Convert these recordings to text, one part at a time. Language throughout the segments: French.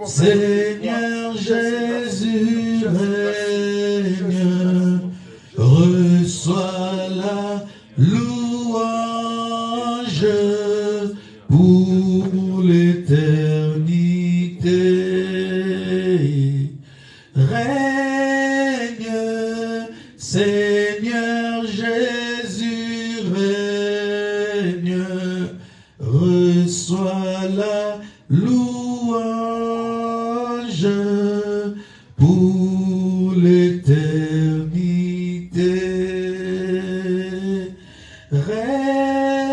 Seigneur Jésus règne, reçois la louange pour l'éternité. Règne, Seigneur Jésus règne, reçois la louange pour l'éternité. Règne,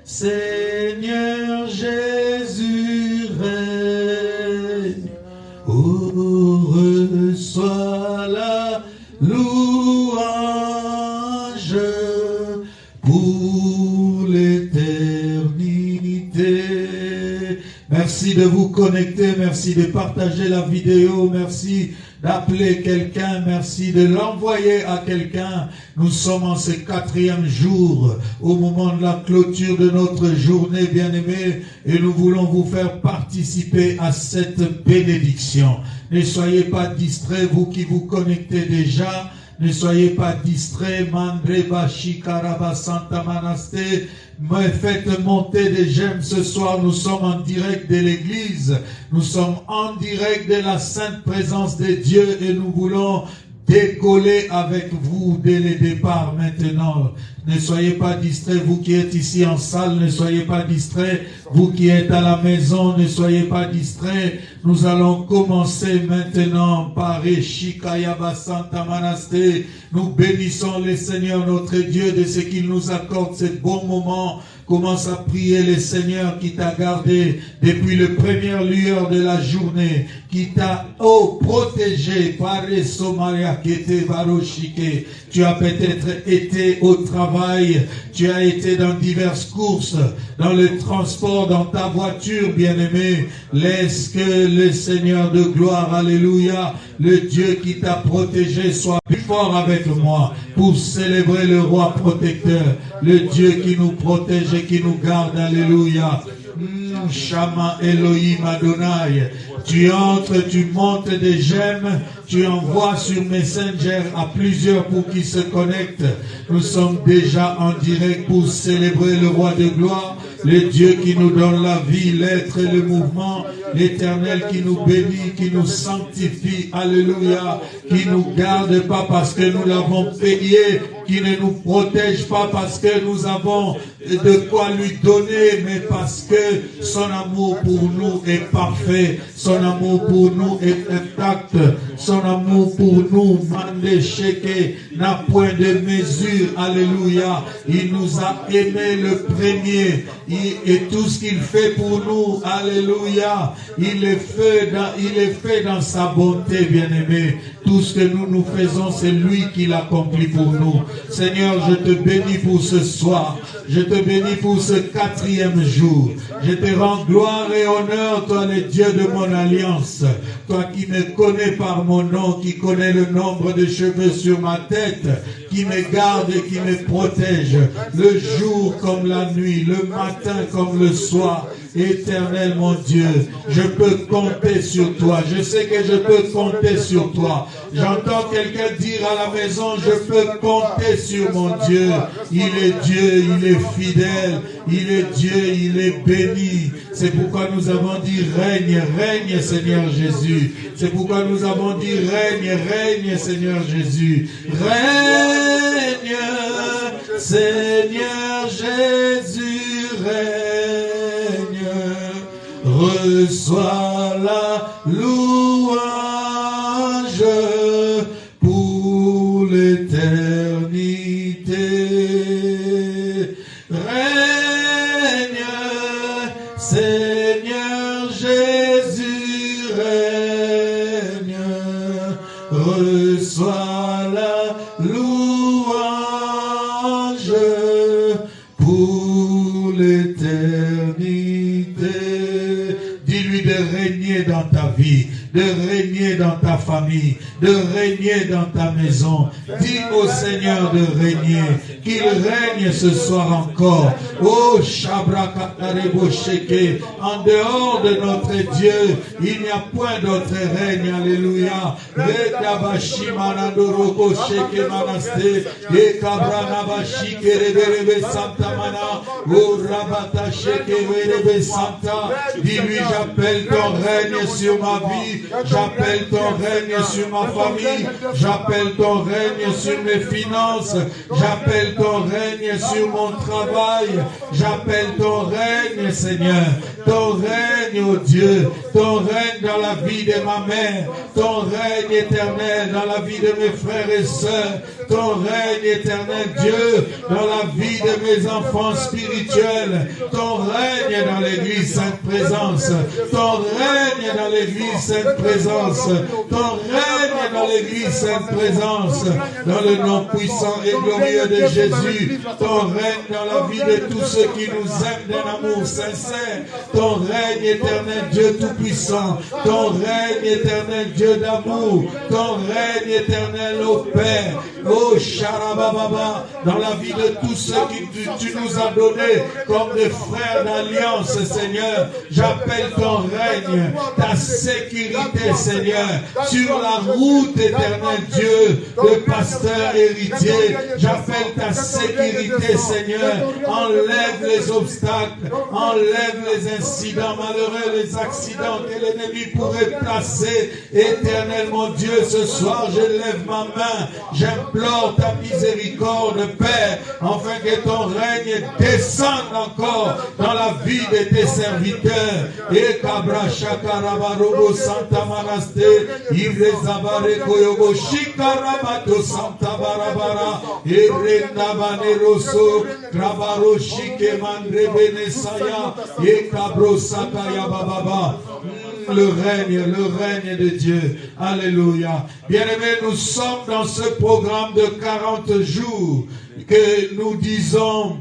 Seigneur Jésus règne, oh, reçois la louange pour l'éternité. Merci de vous connecter, merci de partager la vidéo, merci d'appeler quelqu'un, merci de l'envoyer à quelqu'un. Nous sommes en ce 4e jour, au moment de la clôture de notre journée, bien-aimés, et nous voulons vous faire participer à cette bénédiction. Ne soyez pas distraits, vous qui vous connectez déjà. Ne soyez pas distraits, Mandre Bashi Karaba Santa Manaste. Mais faites monter des j'aime ce soir. Nous sommes en direct de l'église. Nous sommes en direct de la sainte présence de Dieu et nous voulons décoller avec vous dès le départ maintenant. Ne soyez pas distraits, vous qui êtes ici en salle, ne soyez pas distraits. Vous qui êtes à la maison, ne soyez pas distraits. Nous allons commencer maintenant par Eshikayaba Santa Manaste. Nous bénissons le Seigneur notre Dieu de ce qu'il nous accorde ce bon moment. Commence à prier le Seigneur qui t'a gardé depuis les premières lueurs de la journée, qui t'a protégé par les Somalia qui étaient varochiqués. Tu as peut-être été au travail, tu as été dans diverses courses, dans le transport, dans ta voiture, bien-aimé. Laisse que le Seigneur de gloire, alléluia, le Dieu qui t'a protégé soit plus fort avec moi pour célébrer le roi protecteur, le Dieu qui nous protège et qui nous garde, alléluia. Shama Elohim Adonai. Tu entres, tu montes des j'aime, tu envoies sur Messenger à plusieurs pour qu'ils se connectent. Nous sommes déjà en direct pour célébrer le roi de gloire, le Dieu qui nous donne la vie, l'être et le mouvement, l'Éternel qui nous bénit, qui nous sanctifie, alléluia, qui nous garde pas parce que nous l'avons payé, qui ne nous protège pas parce que nous avons de quoi lui donner, mais parce que son amour pour nous est parfait, son amour pour nous est intact, son amour pour nous, Mande Sheke, n'a point de mesure, alléluia. Il nous a aimé le premier, et tout ce qu'il fait pour nous, alléluia, il est fait dans sa bonté, bien-aimé. Tout ce que nous faisons, c'est lui qui l'accomplit pour nous. Seigneur, je te bénis pour ce soir. Je te bénis pour ce 4e jour. Je te rends gloire et honneur, toi le Dieu de mon alliance. Toi qui me connais par mon nom, qui connais le nombre de cheveux sur ma tête, qui me garde et qui me protège, le jour comme la nuit, le matin comme le soir. Éternel mon Dieu, je peux compter sur toi. Je sais que je peux compter sur toi. J'entends quelqu'un dire à la maison, je peux compter sur mon Dieu. Il est Dieu, il est fidèle, il est Dieu, il est béni. C'est pourquoi nous avons dit règne, règne Seigneur Jésus. C'est pourquoi nous avons dit règne, règne Seigneur Jésus. Règne Seigneur Jésus, règne. Reçois la louange pour l'éternité. Règne, Seigneur Jésus, règne. Reçois la louange pour l'éternité. Dis-lui de régner dans ta vie, de régner dans ta famille, de régner dans ta maison. Dis au Seigneur de régner, qu'il règne ce soir encore. Oh, Shabrakatarebo Sheke, en dehors de notre Dieu, il n'y a point d'autre règne. Alléluia. Rekabashi Manandoroko Sheke Manaste, Ekabranabashi Kerebe Santa Mana, Oh Rabata Sheke Rebe Santa. Dis-lui, j'appelle ton règne sur ma vie, j'appelle ton règne sur ma famille, j'appelle ton règne sur mes finances, j'appelle ton règne sur mon travail, j'appelle ton règne, Seigneur, ton règne, oh Dieu, ton règne dans la vie de ma mère, ton règne éternel dans la vie de mes frères et sœurs, ton règne éternel, Dieu, dans la vie de mes enfants spirituels, ton règne dans l'église Sainte Présence, ton règne dans l'église Sainte Présence, ton règne dans l'église Sainte Présence, dans le nom puissant et glorieux de Jésus, ton règne dans la vie de tous ceux qui nous aiment d'un amour sincère, ton règne éternel Dieu Tout-Puissant, ton règne éternel Dieu d'amour, ton règne éternel au Père, oh Sharabababa, dans la vie de tous ceux que tu nous as donnés comme des frères d'alliance, Seigneur, j'appelle ton règne, ta sécurité, Seigneur, sur la route éternelle, Dieu, de pasteur héritier, j'appelle ta sécurité, Seigneur, enlève les obstacles, enlève les incidents malheureux, les accidents que l'ennemi pourrait placer éternellement, Dieu, ce soir, je lève ma main, j'implore ta miséricorde, Père, afin que ton règne descende encore dans la vie de tes serviteurs. Et Kabra Shakarabarobo Santa Manaste, Ivre Zabare Koyobo Shikarabato Santa Barabara, Ebrenda Baneroso, Krabaro Shike Mandre Benesaya, et Kabro Sakaya Bababa. Le règne de Dieu. Alléluia. Bien-aimés, nous sommes dans ce programme de 40 jours que nous disons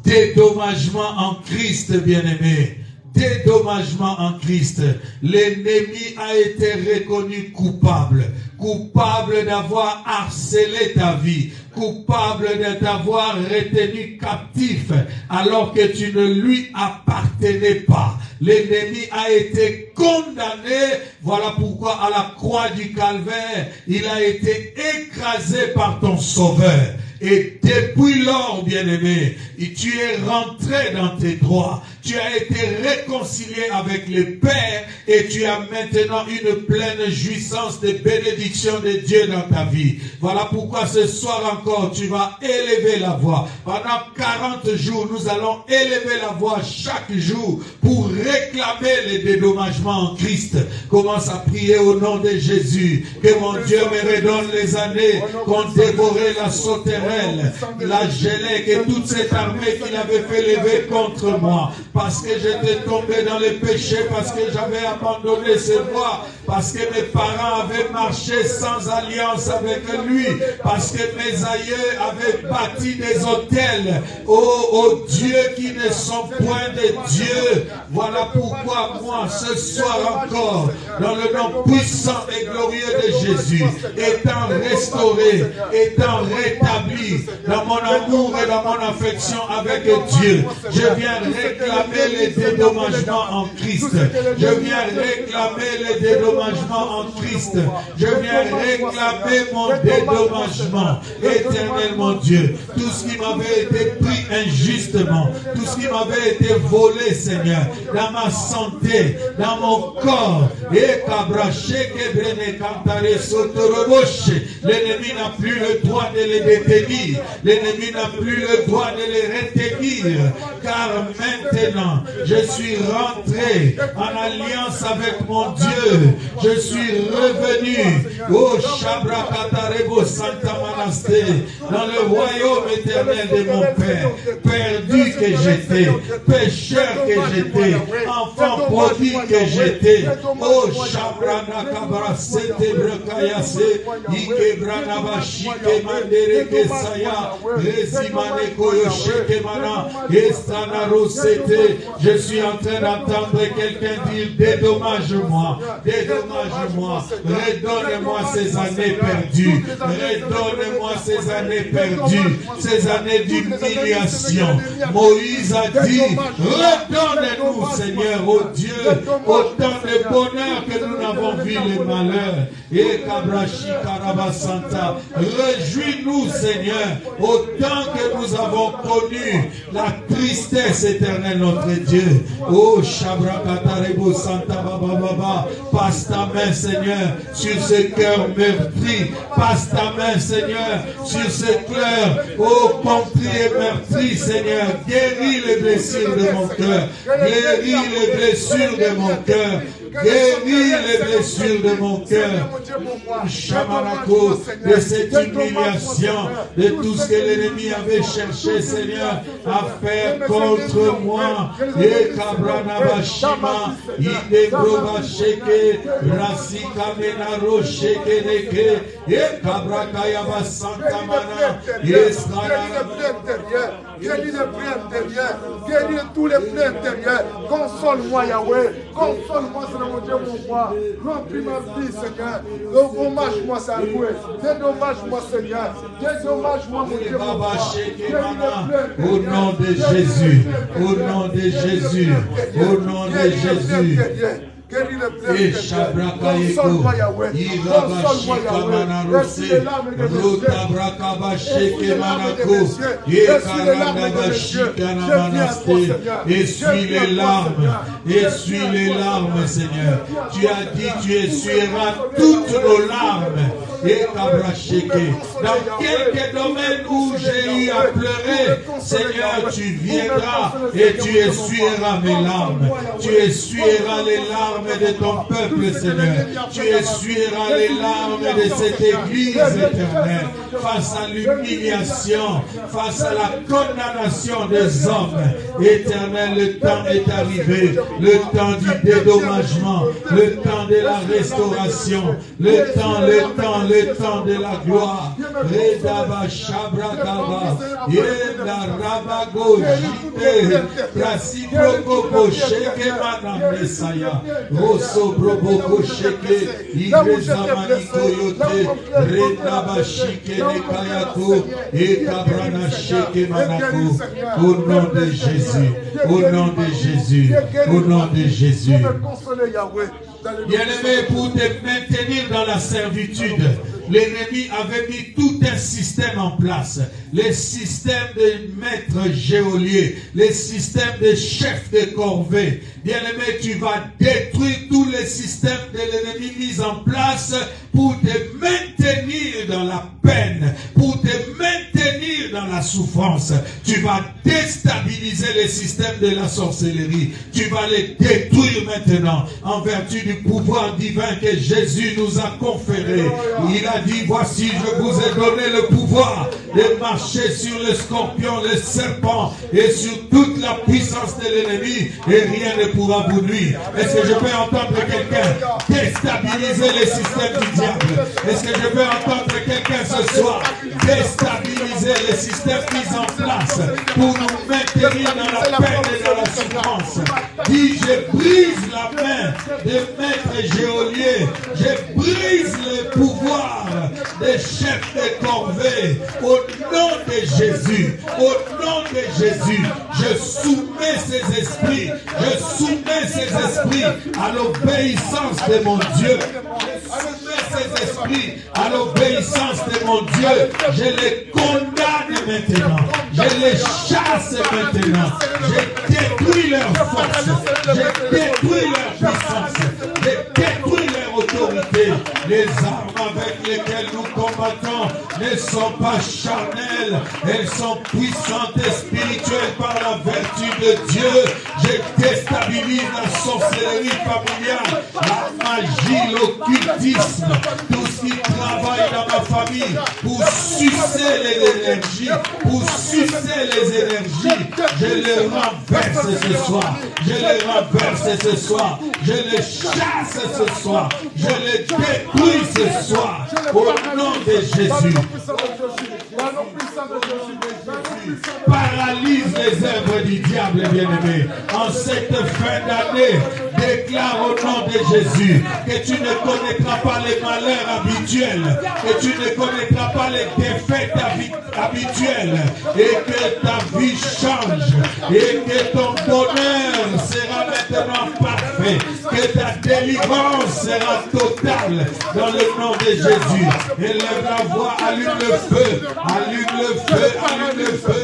dédommagement en Christ, bien-aimés. Dédommagement en Christ. L'ennemi a été reconnu coupable. Coupable d'avoir harcelé ta vie. Coupable de t'avoir retenu captif alors que tu ne lui appartenais pas. L'ennemi a été condamné. Voilà pourquoi à la croix du Calvaire, il a été écrasé par ton Sauveur. Et depuis lors, bien-aimé, tu es rentré dans tes droits. Tu as été réconcilié avec le Père et tu as maintenant une pleine jouissance des bénédictions de Dieu dans ta vie. Voilà pourquoi ce soir encore, tu vas élever la voix. Pendant 40 jours, nous allons élever la voix chaque jour pour réclamer les dédommagements en Christ. Commence à prier au nom de Jésus. Que mon Dieu me redonne les années qu'ont dévoré la sauterelle, la gélèque et toute cette armée qu'il avait fait lever contre moi. Parce que j'étais tombé dans les péchés, parce que j'avais abandonné ses voies, parce que mes parents avaient marché sans alliance avec lui, parce que mes aïeux avaient bâti des autels aux dieux qui ne sont point des dieux. Voilà pourquoi moi, ce soir encore, dans le nom puissant et glorieux de Jésus, étant restauré, étant rétabli dans mon amour et dans mon affection avec Dieu, je viens réclamer les dédommagements en Christ. Je viens réclamer les dédommagements en Christ. Je viens réclamer mon dédommagement. Éternellement Dieu, tout ce qui m'avait été pris injustement, tout ce qui m'avait été volé, Seigneur, dans ma santé, dans mon corps, l'ennemi n'a plus le droit de les détenir. L'ennemi n'a plus le droit de les retenir. Car maintenant, je suis rentré en alliance avec mon Dieu. Je suis revenu Oh Shabrakatarebo Santa Manasté, dans le royaume éternel de mon Père, perdu que j'étais, pécheur que j'étais, enfant prodigue que j'étais. Oh Shabranakabra Sete Brakayase, Ikebranaba Shike Mandere Kesaya, Resimane Koyoshe Kemana, Estanaro Sete. Je suis en train d'entendre quelqu'un dire dédommage-moi, dédommage-moi, redonne-moi ces années perdues, redonne-moi ces années perdues, ces années d'humiliation. Moïse a dit, redonne-nous Seigneur, oh Dieu, autant de bonheur que nous n'avons vu les malheurs. Et Kabrashi Karabasanta, réjouis-nous Seigneur, autant que nous avons connu la tristesse éternelle notre Dieu. Oh Shabrakatarebu Santa Baba Baba, passe ta main Seigneur sur ce cœur meurtri, passe ta main Seigneur sur ce cœur, oh contrit et meurtri Seigneur, guéris les blessures de mon cœur, guéris les blessures de mon cœur, guéris les blessures de mon cœur. Chamarako, de cette humiliation, de tout ce que l'ennemi avait cherché, Seigneur, à faire contre moi. Et Kabranabashima, Idegrovasheke, Rasika Menaro Shekereke, et Kabrakayaba Santamana, guéris les plaies intérieures, guéris tous les plaies intérieures. Console-moi, Yahweh, console-moi, Seigneur mon Dieu, mon roi. Remplis ma vie, Seigneur. Dédommage-moi, Seigneur. Dédommage-moi, Seigneur. Dédommage-moi, mon Dieu, mon roi. Au nom de Jésus, au nom de Jésus, au nom de Jésus. Guéris le blé. Console-moi, Yahweh. Console-moi, Yahweh. Essuie les larmes de mes yeux. Essuie les larmes. Essuie les larmes, Seigneur. Tu as dit, tu essuieras toutes nos larmes. Et dans quelques domaines où j'ai eu à pleurer, Seigneur, tu viendras et tu essuieras mes larmes. Tu essuieras les larmes de ton peuple, Seigneur. Tu essuieras les larmes de cette église éternelle. Face à l'humiliation, face à la condamnation des hommes, éternel, le temps est arrivé. Le temps du dédommagement, le temps de la restauration, le temps de la gloire. Redaba Shabrakaba, Yenda Rabago Jite, Prasibroko Sheke Manam Mesaya, Rosso Broboko Sheke, Igrezamani Koyote, Redaba Shike Nekayako, et Kabrana Sheke Manako. Au nom de Jésus, au nom de Jésus, au nom de Jésus. Bien-aimé, pour te maintenir dans la servitude, l'ennemi avait mis tout un système en place. Les systèmes de maîtres geôliers, les systèmes de chefs de corvée. Bien-aimé, tu vas détruire tous les systèmes de l'ennemi mis en place pour te maintenir dans la peine, pour te maintenir dans la souffrance. Tu vas déstabiliser les systèmes de la sorcellerie. Tu vas les détruire maintenant en vertu du pouvoir divin que Jésus nous a conféré. Il a dit, voici, je vous ai donné le pouvoir de marcher sur les scorpions, les serpents et sur toute la puissance de l'ennemi et rien ne pourra vous nuire. Est-ce que je peux entendre quelqu'un déstabiliser les systèmes du diable? Est-ce que je peux entendre quelqu'un ce soir déstabiliser les systèmes mis en place pour nous maintenir dans la peine et dans la souffrance? Dis, je brise la main des maîtres geôliers, je brise le pouvoir des chefs de corvée au nom de Jésus, au nom de Jésus. Je soumets ces esprits, je soumets ces esprits à l'obéissance de mon Dieu. Je soumets ces esprits à l'obéissance de mon Dieu. Je les condamne maintenant, je les chasse maintenant, je détruis leur force, je détruis leur puissance, je détruis leur autorité. Les armes avec lesquelles nous combattons ne sont pas charnelles, elles sont puissantes et spirituelles par la vertu de de Dieu. Je déstabilise la sorcellerie familiale, la magie, l'occultisme, tout ce qui travaille dans ma famille pour sucer les énergies, je les renverse ce soir, je les renverse ce soir, je les chasse ce soir, je les détruis ce soir, au nom de Jésus. Paralyse les œuvres du diable, bien-aimé. En cette fin d'année, déclare au nom de Jésus que tu ne connaîtras pas les malheurs habituels, que tu ne connaîtras pas les défaites habituelles, et que ta vie change, et que ton bonheur sera maintenant parfait, que ta délivrance sera totale dans le nom de Jésus. Élève la voix, allume le feu, allume le feu, allume le feu.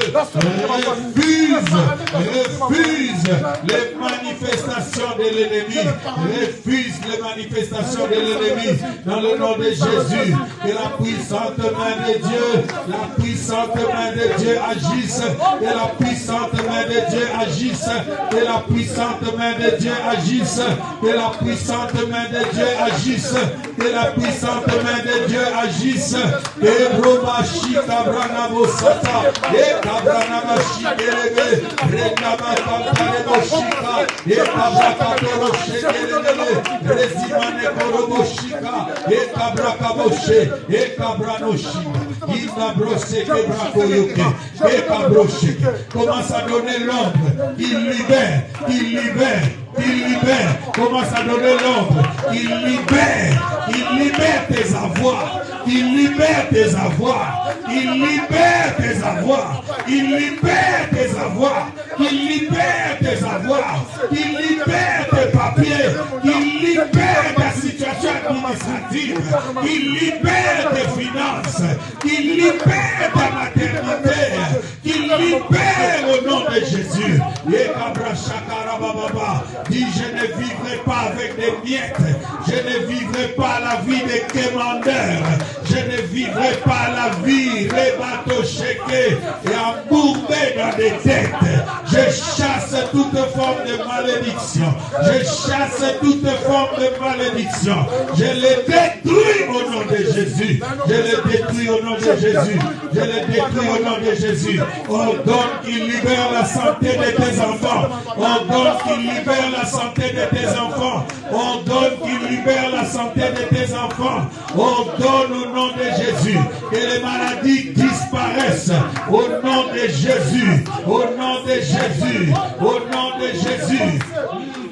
Refuse les manifestations de l'ennemi. Refuse les manifestations de l'ennemi dans le nom de Jésus. Que la puissante main de Dieu, la puissante main de Dieu agisse. Que la puissante main de Dieu agisse. Que la puissante main de Dieu agisse. Que la puissante main de Dieu agisse. Que la puissante main de Dieu agisse. Et Robashi Kabrana Bosata. Et Kabrana Bashi Kerebe. Rekaba Kabrana Boshika. Et Kabraka Toroshe Kerebe. Rezimane Koroboshika. Et Kabraka Boshe. Et Kabranoshi. Inabrose Kebrakoyoke. Et Kabroche. Commence à donner l'ordre. Il libère. Il libère. Il libère, commence à donner l'ordre. Il libère tes avoirs. Il libère tes avoirs. Il libère tes avoirs. Il libère tes avoirs. Il libère tes avoirs. Il libère tes papiers. Il libère ta situation administrative. Il libère tes finances. Il libère ta maternité. Il libère au nom de Jésus. Dis, je ne vivrai pas avec des miettes. Je ne vivrai pas la vie des commandeurs. Je ne vivrai pas la vie les bateaux chéqués et embourbés dans des dettes. Je chasse toute forme de malédiction. Je chasse toute forme de malédiction. Je les détruis au nom de Jésus. Je les détruis au nom de Jésus. Je les détruis au nom de Jésus. Ordonne qu'il libère la santé de tes enfants. Ordonne qu'il libère la santé de tes enfants. Ordonne qu'il libère la santé de tes enfants. Ordonne au nom de Jésus que les maladies disparaissent. Au nom de Jésus. Au nom de Jésus. Au nom de Jésus.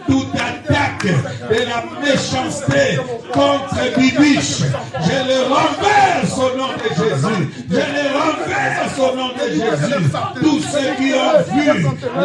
Toute attaque de la méchanceté contre Bibiche, je le renverse au nom de Jésus. Je le renverse au nom de Jésus. Tous ceux qui ont vu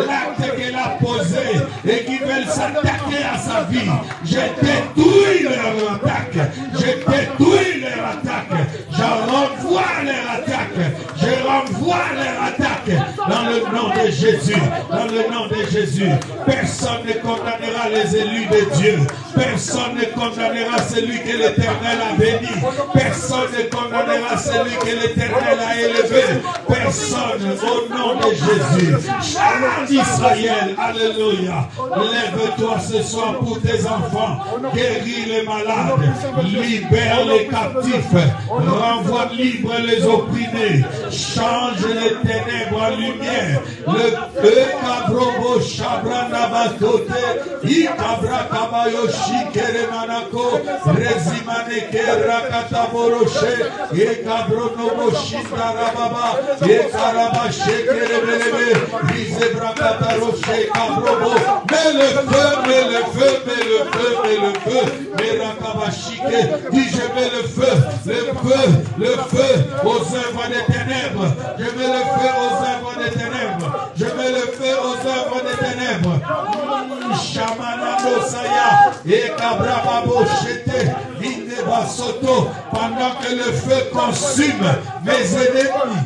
l'acte qu'elle a posé et qui veulent s'attaquer à sa vie, je détruis leur attaque. Je détruis leur attaque. Je renvoie leur attaque. Je renvoie leur attaque dans le nom de Jésus. Dans le nom de Jésus. Personne ne condamnera les élus de Dieu. Personne ne condamnera celui que l'Éternel a béni. Personne ne condamnera celui que l'Éternel a élevé. Personne au nom de Jésus. Chant d'Israël, alléluia. Lève-toi ce soir pour tes enfants. Guéris les malades. Libère les captifs. Renvoie libre les opprimés. Change les ténèbres en lumière. Le feu Kabrobo Shabranda Bakote. Ikabra Kabayoshi Keremanako. Rezimane Kerakata Boroshe. Ekabrono Moshinda Rababa. Ekarabashe Kerebelebe. Rizebrakata Roche Kabrobo. Mets le feu, mets le feu, mets le feu, mets le feu. Merakabashike. Dis je mets le feu aux œuvres des ténèbres. Je mets le feu aux œuvres des ténèbres. Je mets le feu aux œuvres des ténèbres. Shamana Mosaya et Kabrababo Chete, Indeba Soto, pendant que le feu consume mes ennemis.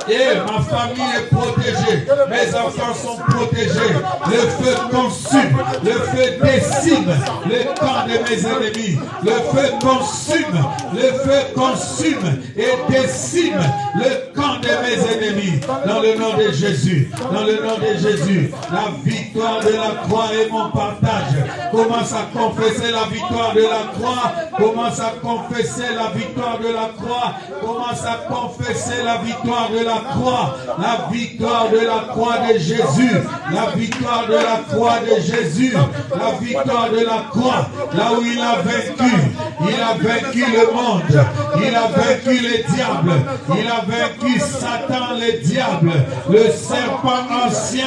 Et ma famille est protégée. Mes enfants sont protégés. Le feu consume. Le feu décime le camp de mes ennemis. Le feu consume. Le feu consume et décime le camp de mes ennemis. Dans le nom de Jésus. Dans le nom de Jésus. La victoire de la croix est mon partage. Commence à confesser la victoire de la croix. Commence à confesser la victoire de la croix. Commence à confesser la victoire de la croix. La victoire de la croix de Jésus. La victoire de la croix de Jésus. La victoire de la croix. Là où il a vaincu. Il a vaincu le monde. Il a vaincu les diables. Il a vaincu Satan, les diables. Le serpent ancien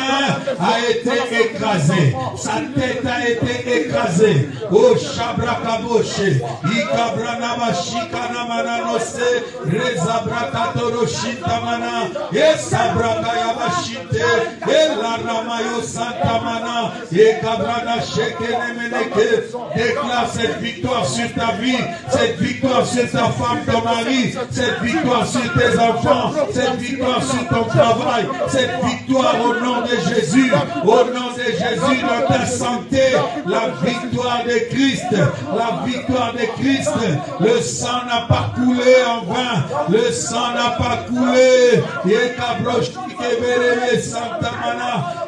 a été écrasé. Sa tête a été écrasée. Oh Shabrakaboche. Ikabrana Shikana Mananose. Rezabrakatoro Shintamana. Et Sabrakaya Bashite. Et Laramayo Santamana. Et Kabrana Shekenemeneke. Déclare cette victoire sur ta vie. Cette victoire sur ta femme, ton mari. Cette victoire sur tes enfants. Cette victoire sur ton travail. Cette victoire au nom de Jésus. Au nom de Jésus dans ta santé. La victoire de Christ. La victoire de Christ. Le sang n'a pas coulé en vain. Le sang n'a pas coulé.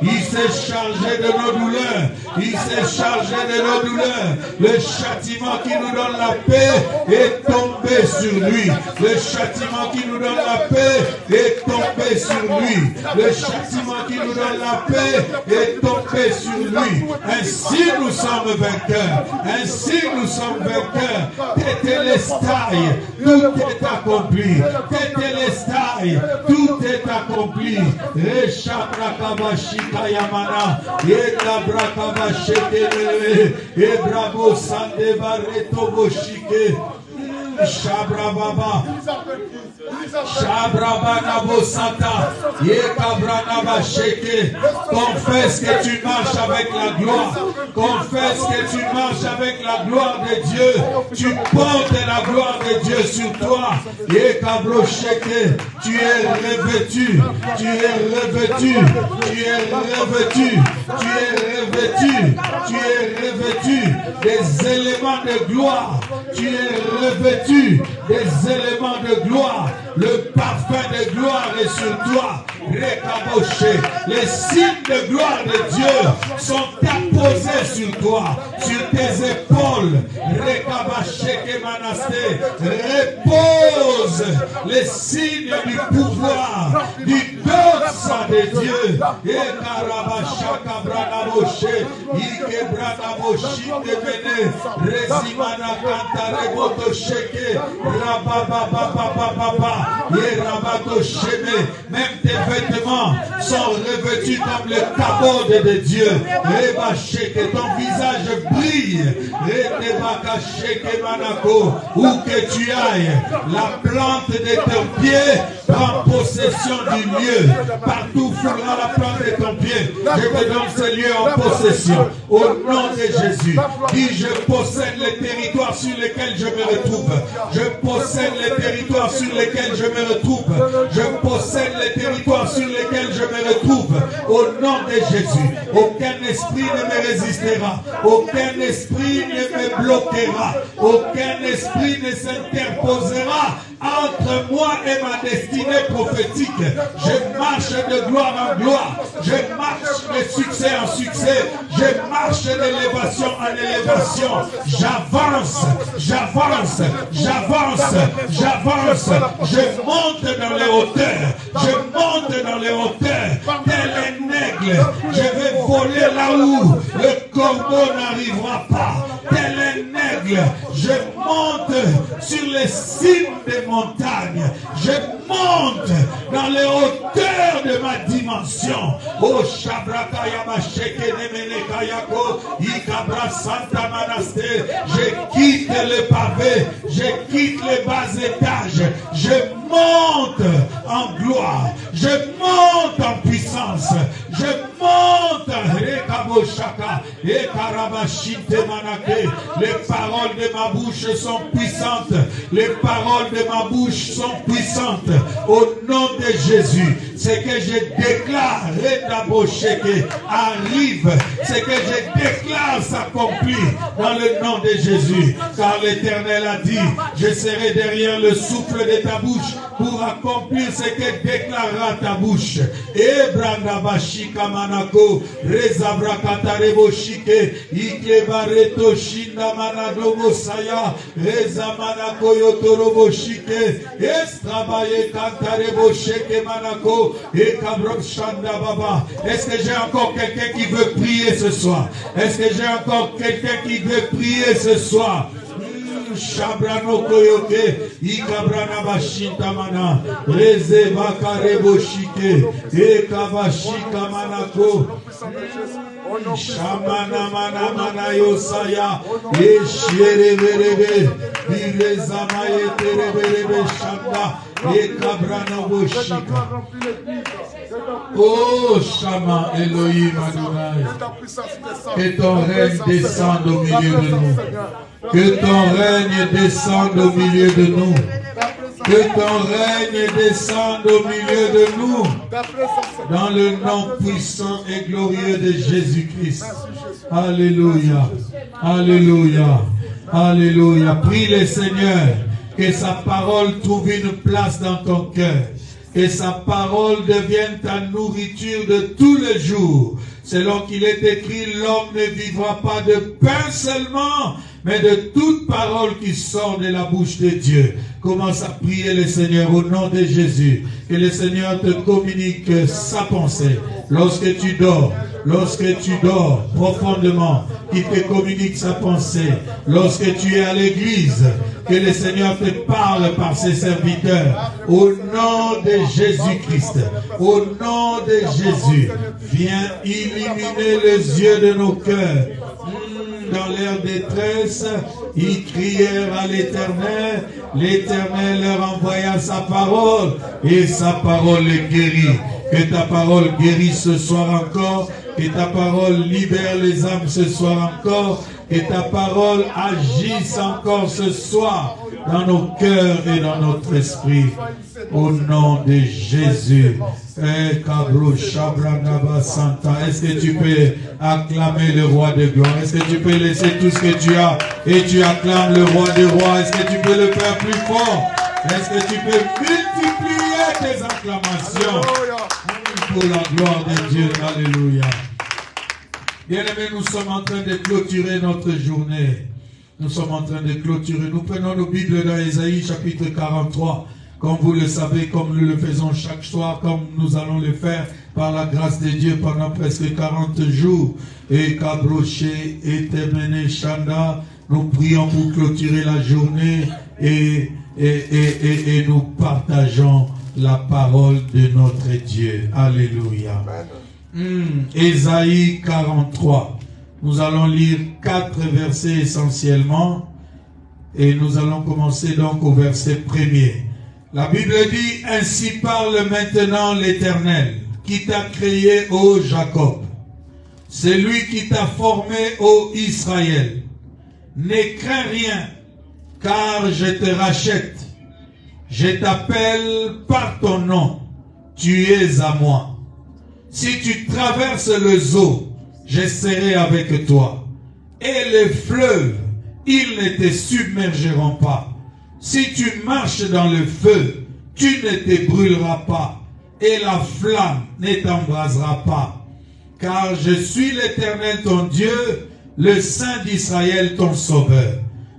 Il s'est chargé de nos douleurs. Il s'est chargé de nos douleurs. Le châtiment qui nous donne la paix est tombé sur lui. Le châtiment qui nous donne la paix est tombé sur lui. Le châtiment qui nous donne la paix est tombé sur lui. Ainsi nous sommes vainqueurs. Ainsi nous sommes vainqueurs. Tétélestai, tout est accompli. Tétélestai, tout est accompli. Rechabrakabashika Yamana, Etabrakabasheke, Ebrabo Sandeva Retoboshike. Shabrababa Shabrabana Santa Yekabrana Sheke. Confesse que tu marches avec la gloire. Confesse que tu marches avec la gloire de Dieu. Tu portes la gloire de Dieu sur toi. Yekabro Sheke. Tu es revêtu. Tu es revêtu. Tu es revêtu. Tu es revêtu. Tu es revêtu des éléments de gloire. Tu es revêtu des éléments de gloire. Le parfum de gloire est sur toi. Récaboché. Les signes de gloire de Dieu sont apposés sur toi, sur tes épaules. Récabaché Kemanasté. Repose les signes du pouvoir, du sang de Dieu. Et Karabashaka Branaboché. Ikebranaboshi devene. Rezimana Kantareboto Sheke. Rababababababa. Et Rabato Sheme. Même tes vêtements sont revêtus comme le cabot de Dieu. Reba Sheke. Ton visage brille. Retebaka Sheke Manako. Où que tu ailles, la plante de ton pied prend possession du lieu. Partout foulera la plante de ton pied. Je te donne ce lieu en possession. Au nom de Jésus. Dis, je possède les territoires sur lesquels je me retrouve. Je possède les territoires sur lesquels je me retrouve. Je possède les territoires sur lesquels je me retrouve. Au nom de Jésus. Aucun esprit ne me résistera. Aucun esprit ne me bloquera. Aucun esprit ne s'interposera entre moi et ma destinée prophétique. Je marche de gloire en gloire. Je marche de succès en succès. Je marche d'élévation en élévation. J'avance, j'avance, j'avance, j'avance. Je monte dans les hauteurs. Je monte dans les hauteurs. Tel un aigle, je vais voler là où le corbeau n'arrivera pas. Tel un aigle, je monte sur les cimes des montagnes. Je monte dans les hauteurs de ma dimension. Oh Shabraka Yamasheke Nemene Kayako, Ikabra Santa Manaste. Je quitte le pavé, je quitte les bas étages. Je monte en gloire, je monte en puissance, je monte Les paroles de ma bouche sont puissantes. Les paroles de ma bouche sont puissantes. Au nom de Jésus, ce que je déclare arrive. Ce que je déclare s'accomplit dans le nom de Jésus. Car l'Éternel a dit, je serai derrière le souffle de ta bouche pour accomplir ce que déclarera ta bouche. Ebranda bashika manako, rezabra katarebo shike, ikebareto shinda manadobo saya, rezamanako yotorobo shike, estrabaye kantarebo sheke manako, ekabrob shanda baba. Est-ce que j'ai encore quelqu'un qui veut prier ce soir? Est-ce que j'ai encore quelqu'un qui veut prier ce soir? Shabrano koyoke, ikabrana bashinta mana, reze bakarebo shike, ekabashika manako, shamana mana mana yosaya, eshereberebe, bireza maye tereberebe shanda, ekabrana boshika. Oh Shama Elohim Adonai, que ton règne descende au milieu de nous. Que ton règne descende au milieu de nous. Que ton règne descende au milieu de nous. Dans le nom puissant et glorieux de Jésus-Christ. Alléluia. Alléluia. Alléluia. Prie le Seigneur que sa parole trouve une place dans ton cœur. Que sa parole devienne ta nourriture de tous les jours. Selon qu'il est écrit, l'homme ne vivra pas de pain seulement, mais de toute parole qui sort de la bouche de Dieu. Commence à prier le Seigneur au nom de Jésus. Que le Seigneur te communique sa pensée. Lorsque tu dors profondément, qu'il te communique sa pensée. Lorsque tu es à l'église, que le Seigneur te parle par ses serviteurs. Au nom de Jésus-Christ, au nom de Jésus, viens illuminer les yeux de nos cœurs. Dans leur détresse, ils crièrent à l'Éternel. L'Éternel leur envoya sa parole et sa parole les guérit. Que ta parole guérisse ce soir encore. Que ta parole libère les âmes ce soir encore. Que ta parole agisse encore ce soir dans nos cœurs et dans notre esprit. Au nom de Jésus. Est-ce que tu peux acclamer le roi de gloire? Est-ce que tu peux laisser tout ce que tu as et tu acclames le roi des rois? Est-ce que tu peux le faire plus fort? Est-ce que tu peux multiplier tes acclamations pour la gloire de Dieu? Alléluia. Bien-aimés, nous sommes en train de clôturer notre journée. Nous sommes en train de clôturer. Nous prenons nos Bibles dans Ésaïe chapitre 43. Comme vous le savez, comme nous le faisons chaque soir, comme nous allons le faire par la grâce de Dieu pendant presque 40 jours. Et Kabroché et Temene Chanda, nous prions pour clôturer la journée et nous partageons la parole de notre Dieu. Alléluia. Ésaïe 43. Nous allons lire 4 versets essentiellement. Et nous allons commencer donc au verset 1er. La Bible dit, ainsi parle maintenant l'Éternel, qui t'a créé, ô Jacob. C'est lui qui t'a formé, ô Israël. Ne crains rien, car je te rachète. Je t'appelle par ton nom. Tu es à moi. Si tu traverses les eaux, je serai avec toi. Et les fleuves, ils ne te submergeront pas. Si tu marches dans le feu, tu ne te brûleras pas, et la flamme ne t'embrasera pas. Car je suis l'Éternel ton Dieu, le Saint d'Israël ton Sauveur.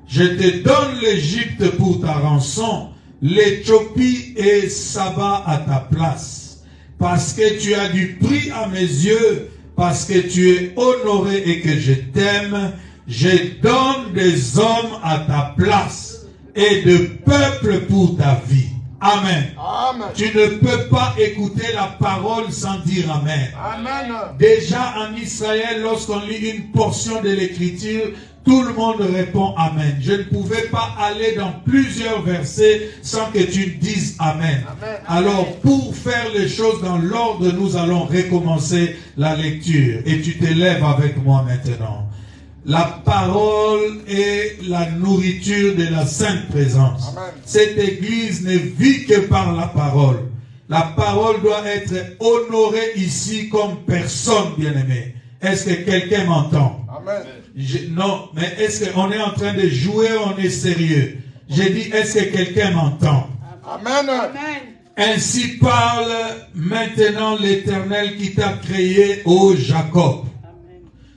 Je te donne l'Égypte pour ta rançon, l'Éthiopie et Saba à ta place. Parce que tu as du prix à mes yeux, parce que tu es honoré et que je t'aime, je donne des hommes à ta place et de peuple pour ta vie. Amen. Amen. Tu ne peux pas écouter la parole sans dire Amen. Amen. Déjà en Israël, lorsqu'on lit une portion de l'écriture, Tout le monde répond Amen. Je ne pouvais pas aller dans plusieurs versets sans que tu dises Amen. Amen. Alors, pour faire les choses dans l'ordre, nous allons recommencer la lecture. Et tu te lèves avec moi maintenant. La parole est la nourriture de la sainte présence. Amen. Cette église ne vit que par la parole. La parole doit être honorée ici comme personne, bien-aimé. Est-ce que quelqu'un m'entend? Amen. Non, mais est-ce qu'on est en train de jouer ou on est sérieux? J'ai dit, est-ce que quelqu'un m'entend? Amen. Ainsi parle maintenant l'Éternel qui t'a créé, ô Jacob.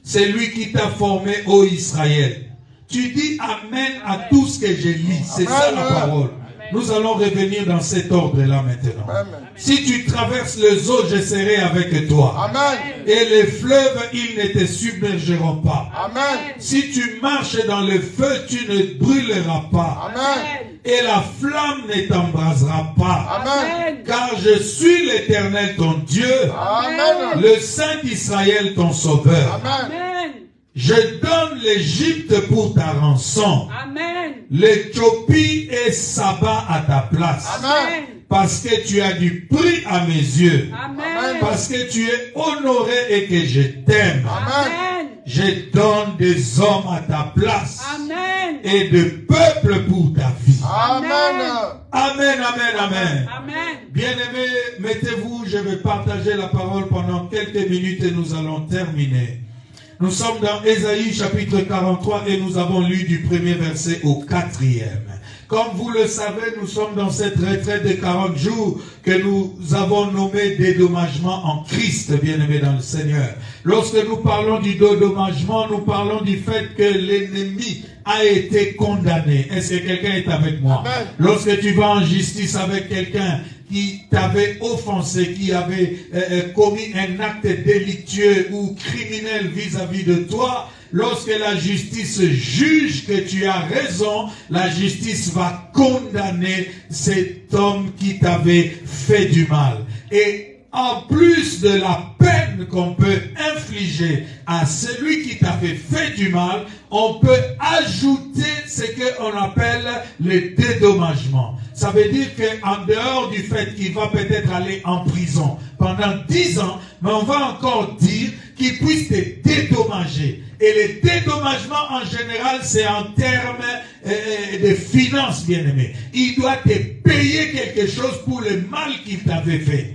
C'est lui qui t'a formé, ô Israël. Tu dis Amen à tout ce que je lis. C'est ça la parole. Nous allons revenir dans cet ordre-là maintenant. Amen. Si tu traverses les eaux, je serai avec toi. Amen. Et les fleuves, ils ne te submergeront pas. Amen. Si tu marches dans le feu, tu ne brûleras pas. Amen. Et la flamme ne t'embrasera pas. Amen. Car je suis l'Éternel ton Dieu, Amen. le Saint d'Israël ton Sauveur. Amen. Je donne l'Égypte pour ta rançon, Amen. l'Éthiopie et Saba à ta place. Amen. Parce que tu as du prix à mes yeux. Amen. Parce que tu es honoré et que je t'aime. Amen. Je donne des hommes à ta place. Amen. Et de peuple pour ta vie. Amen. Amen, amen, amen. Amen. Bien-aimés, mettez-vous, je vais partager la parole pendant quelques minutes et nous allons terminer. Nous sommes dans Ésaïe chapitre 43 et nous avons lu du premier verset au 4e. Comme vous le savez, nous sommes dans cette retraite de 40 jours que nous avons nommé dédommagement en Christ, bien-aimés dans le Seigneur. Lorsque nous parlons du dédommagement, nous parlons du fait que l'ennemi a été condamné. Est-ce que quelqu'un est avec moi? Amen. Lorsque tu vas en justice avec quelqu'un qui t'avait offensé, qui avait commis un acte délictueux ou criminel vis-à-vis de toi, lorsque la justice juge que tu as raison, la justice va condamner cet homme qui t'avait fait du mal. Et en plus de la peine qu'on peut infliger à celui qui t'a fait du mal, on peut ajouter ce qu'on appelle le dédommagement. Ça veut dire qu'en dehors du fait qu'il va peut-être aller en prison pendant 10 ans, mais on va encore dire qu'il puisse te dédommager. Et le dédommagement en général, c'est en termes de finances, bien-aimés. Il doit te payer quelque chose pour le mal qu'il t'avait fait.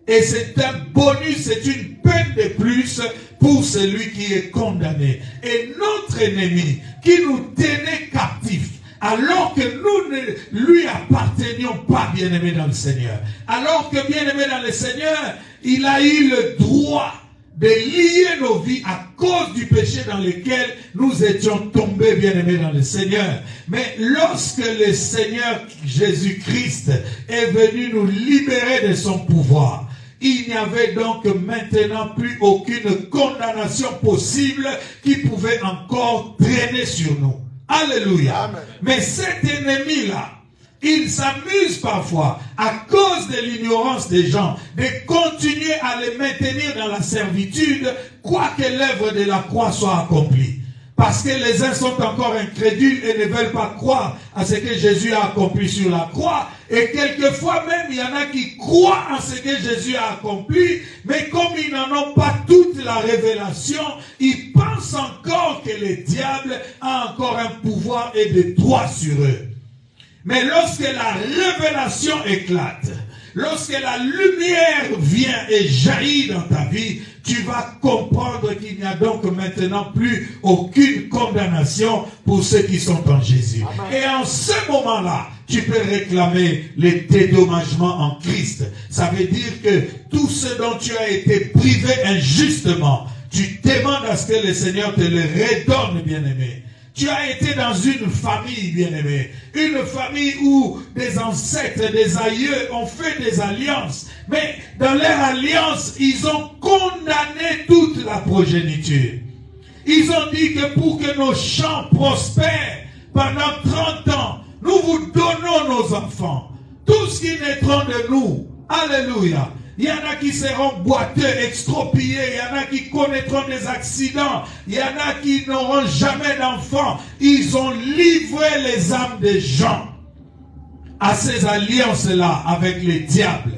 Et c'est un bonus, c'est une peine de plus pour celui qui est condamné. Et notre ennemi, qui nous tenait captifs, alors que nous ne lui appartenions pas, bien-aimés dans le Seigneur. Alors que, bien-aimés dans le Seigneur, il a eu le droit de lier nos vies à cause du péché dans lequel nous étions tombés, bien-aimés dans le Seigneur. Mais lorsque le Seigneur Jésus-Christ est venu nous libérer de son pouvoir, il n'y avait donc maintenant plus aucune condamnation possible qui pouvait encore traîner sur nous. Alléluia. Amen. Mais cet ennemi-là, il s'amuse parfois, à cause de l'ignorance des gens, de continuer à les maintenir dans la servitude, quoique l'œuvre de la croix soit accomplie. Parce que les uns sont encore incrédules et ne veulent pas croire à ce que Jésus a accompli sur la croix. Et quelquefois même, il y en a qui croient en ce que Jésus a accompli, mais comme ils n'en ont pas toute la révélation, ils pensent encore que le diable a encore un pouvoir et des droits sur eux. Mais lorsque la révélation éclate, lorsque la lumière vient et jaillit dans ta vie, tu vas comprendre qu'il n'y a donc maintenant plus aucune condamnation pour ceux qui sont en Jésus. Amen. Et en ce moment-là, tu peux réclamer le dédommagement en Christ. Ça veut dire que tout ce dont tu as été privé injustement, tu demandes à ce que le Seigneur te le redonne, bien-aimé. Tu as été dans une famille, bien-aimé. Une famille où des ancêtres, des aïeux ont fait des alliances. Mais dans leur alliance, ils ont condamné toute la progéniture. Ils ont dit que pour que nos champs prospèrent pendant 30 ans, nous vous donnons nos enfants. Tous qui naîtront de nous. Alléluia. Il y en a qui seront boiteux, extropiés. Il y en a qui connaîtront des accidents. Il y en a qui n'auront jamais d'enfants. Ils ont livré les âmes des gens à ces alliances-là avec les diables.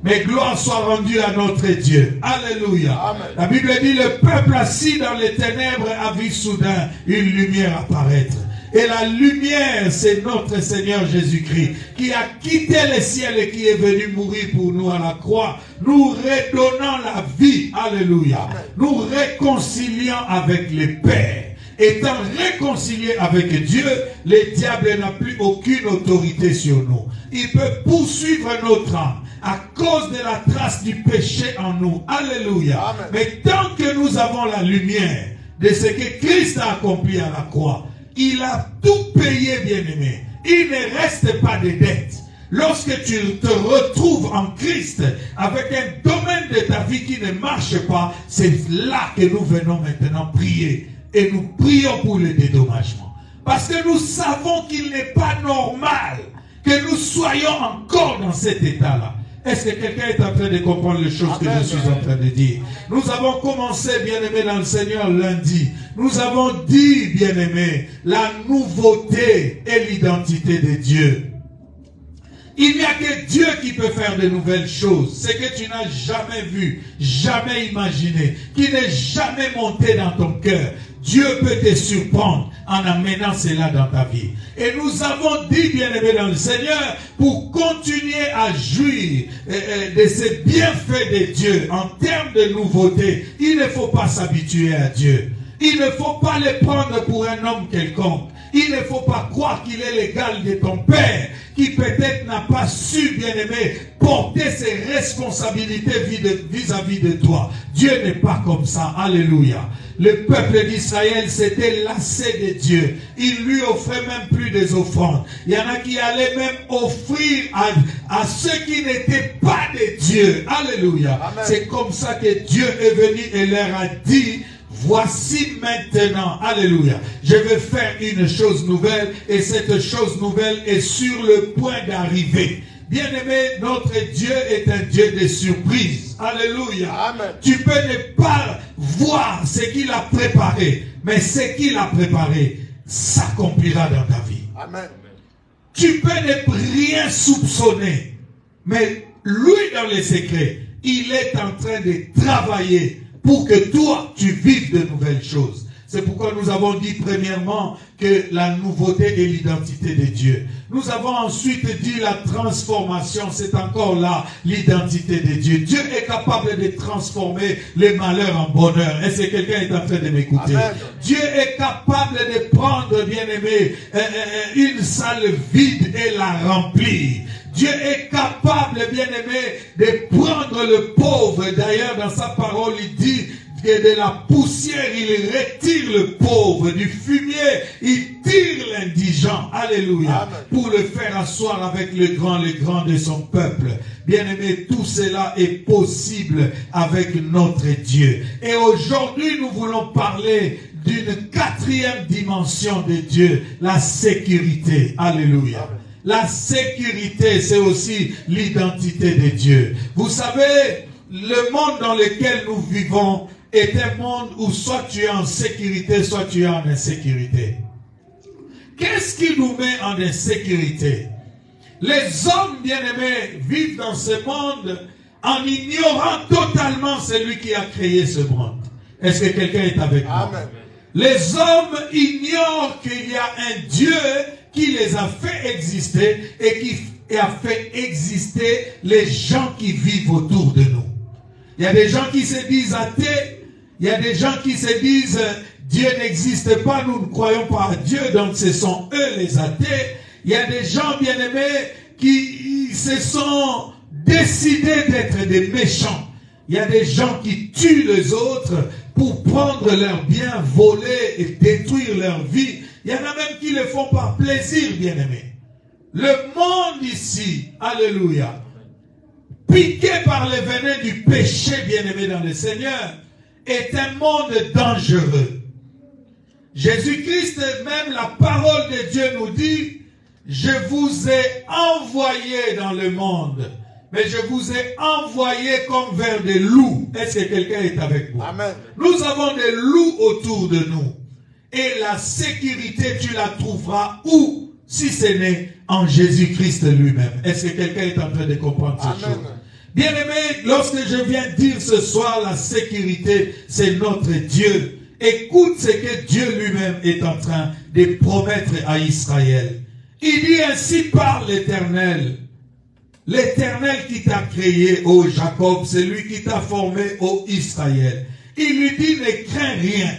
Mais gloire soit rendue à notre Dieu. Alléluia. Amen. La Bible dit, le peuple assis dans les ténèbres a vu soudain une lumière apparaître. Et la lumière, c'est notre Seigneur Jésus-Christ, qui a quitté le ciel et qui est venu mourir pour nous à la croix, nous redonnant la vie. Alléluia. Amen. Nous réconciliant avec le Père. Étant réconciliés avec Dieu, le diable n'a plus aucune autorité sur nous. Il peut poursuivre notre âme à cause de la trace du péché en nous. Alléluia. Amen. Mais tant que nous avons la lumière de ce que Christ a accompli à la croix, il a tout payé, bien-aimé. Il ne reste pas de dettes. Lorsque tu te retrouves en Christ avec un domaine de ta vie qui ne marche pas, c'est là que nous venons maintenant prier. Et nous prions pour le dédommagement. Parce que nous savons qu'il n'est pas normal que nous soyons encore dans cet état-là. Est-ce que quelqu'un est en train de comprendre les choses que je suis en train de dire? Nous avons commencé, bien-aimés, dans le Seigneur lundi. Nous avons dit, bien-aimés, la nouveauté et l'identité de Dieu. Il n'y a que Dieu qui peut faire de nouvelles choses. Ce que tu n'as jamais vu, jamais imaginé, qui n'est jamais monté dans ton cœur. Dieu peut te surprendre en amenant cela dans ta vie. Et nous avons dit, bien-aimés dans le Seigneur, pour continuer à jouir de ces bienfaits de Dieu en termes de nouveauté, il ne faut pas s'habituer à Dieu. Il ne faut pas le prendre pour un homme quelconque. Il ne faut pas croire qu'il est l'égal de ton Père, qui peut-être n'a pas su, bien-aimé, porter ses responsabilités vis-à-vis de toi. Dieu n'est pas comme ça. Alléluia. Le peuple d'Israël s'était lassé de Dieu. Il lui offrait même plus des offrandes. Il y en a qui allaient même offrir à ceux qui n'étaient pas de Dieu. Alléluia. C'est comme ça que Dieu est venu et leur a dit, voici maintenant, alléluia, je vais faire une chose nouvelle et cette chose nouvelle est sur le point d'arriver. Bien-aimé, notre Dieu est un Dieu de surprises. Alléluia. Amen. Tu peux ne pas voir ce qu'il a préparé, mais ce qu'il a préparé s'accomplira dans ta vie. Amen. Tu peux ne rien soupçonner, mais lui dans les secrets, il est en train de travailler pour que toi, tu vives de nouvelles choses. C'est pourquoi nous avons dit premièrement que la nouveauté est l'identité de Dieu. Nous avons ensuite dit la transformation, c'est encore là l'identité de Dieu. Dieu est capable de transformer les malheurs en bonheur. Est-ce que quelqu'un est en train de m'écouter? Dieu est capable de prendre, bien-aimé, une salle vide et la remplir. Dieu est capable, bien-aimé, de prendre le pauvre. D'ailleurs, dans sa parole, il dit que de la poussière, il retire le pauvre. Du fumier, il tire l'indigent. Alléluia. Amen. Pour le faire asseoir avec les grands de son peuple. Bien-aimé, tout cela est possible avec notre Dieu. Et aujourd'hui, nous voulons parler d'une quatrième dimension de Dieu, la sécurité. Alléluia. Amen. La sécurité, c'est aussi l'identité de Dieu. Vous savez, le monde dans lequel nous vivons est un monde où soit tu es en sécurité, soit tu es en insécurité. Qu'est-ce qui nous met en insécurité? Les hommes bien-aimés vivent dans ce monde en ignorant totalement celui qui a créé ce monde. Est-ce que quelqu'un est avec moi? Amen. Les hommes ignorent qu'il y a un Dieu qui les a fait exister et qui a fait exister les gens qui vivent autour de nous. Il y a des gens qui se disent athées, il y a des gens qui se disent Dieu n'existe pas, nous ne croyons pas à Dieu, donc ce sont eux les athées. Il y a des gens bien-aimés qui se sont décidés d'être des méchants. Il y a des gens qui tuent les autres pour prendre leurs biens, voler et détruire leur vie. Il y en a même qui le font par plaisir, bien-aimés. Le monde ici, alléluia, piqué par le venin du péché, bien-aimé dans le Seigneur, est un monde dangereux. Jésus-Christ, même la parole de Dieu nous dit, je vous ai envoyé dans le monde. mais je vous ai envoyé comme vers des loups. Est-ce que quelqu'un est avec moi? Amen. Nous avons des loups autour de nous. Et la sécurité, tu la trouveras où? Si ce n'est en Jésus-Christ lui-même. Est-ce que quelqu'un est en train de comprendre ces choses? Bien-aimé, lorsque je viens dire ce soir la sécurité, c'est notre Dieu. Écoute ce que Dieu lui-même est en train de promettre à Israël. Il dit ainsi par l'Éternel. L'Éternel qui t'a créé, ô Jacob, c'est lui qui t'a formé, ô Israël. Il lui dit, ne crains rien.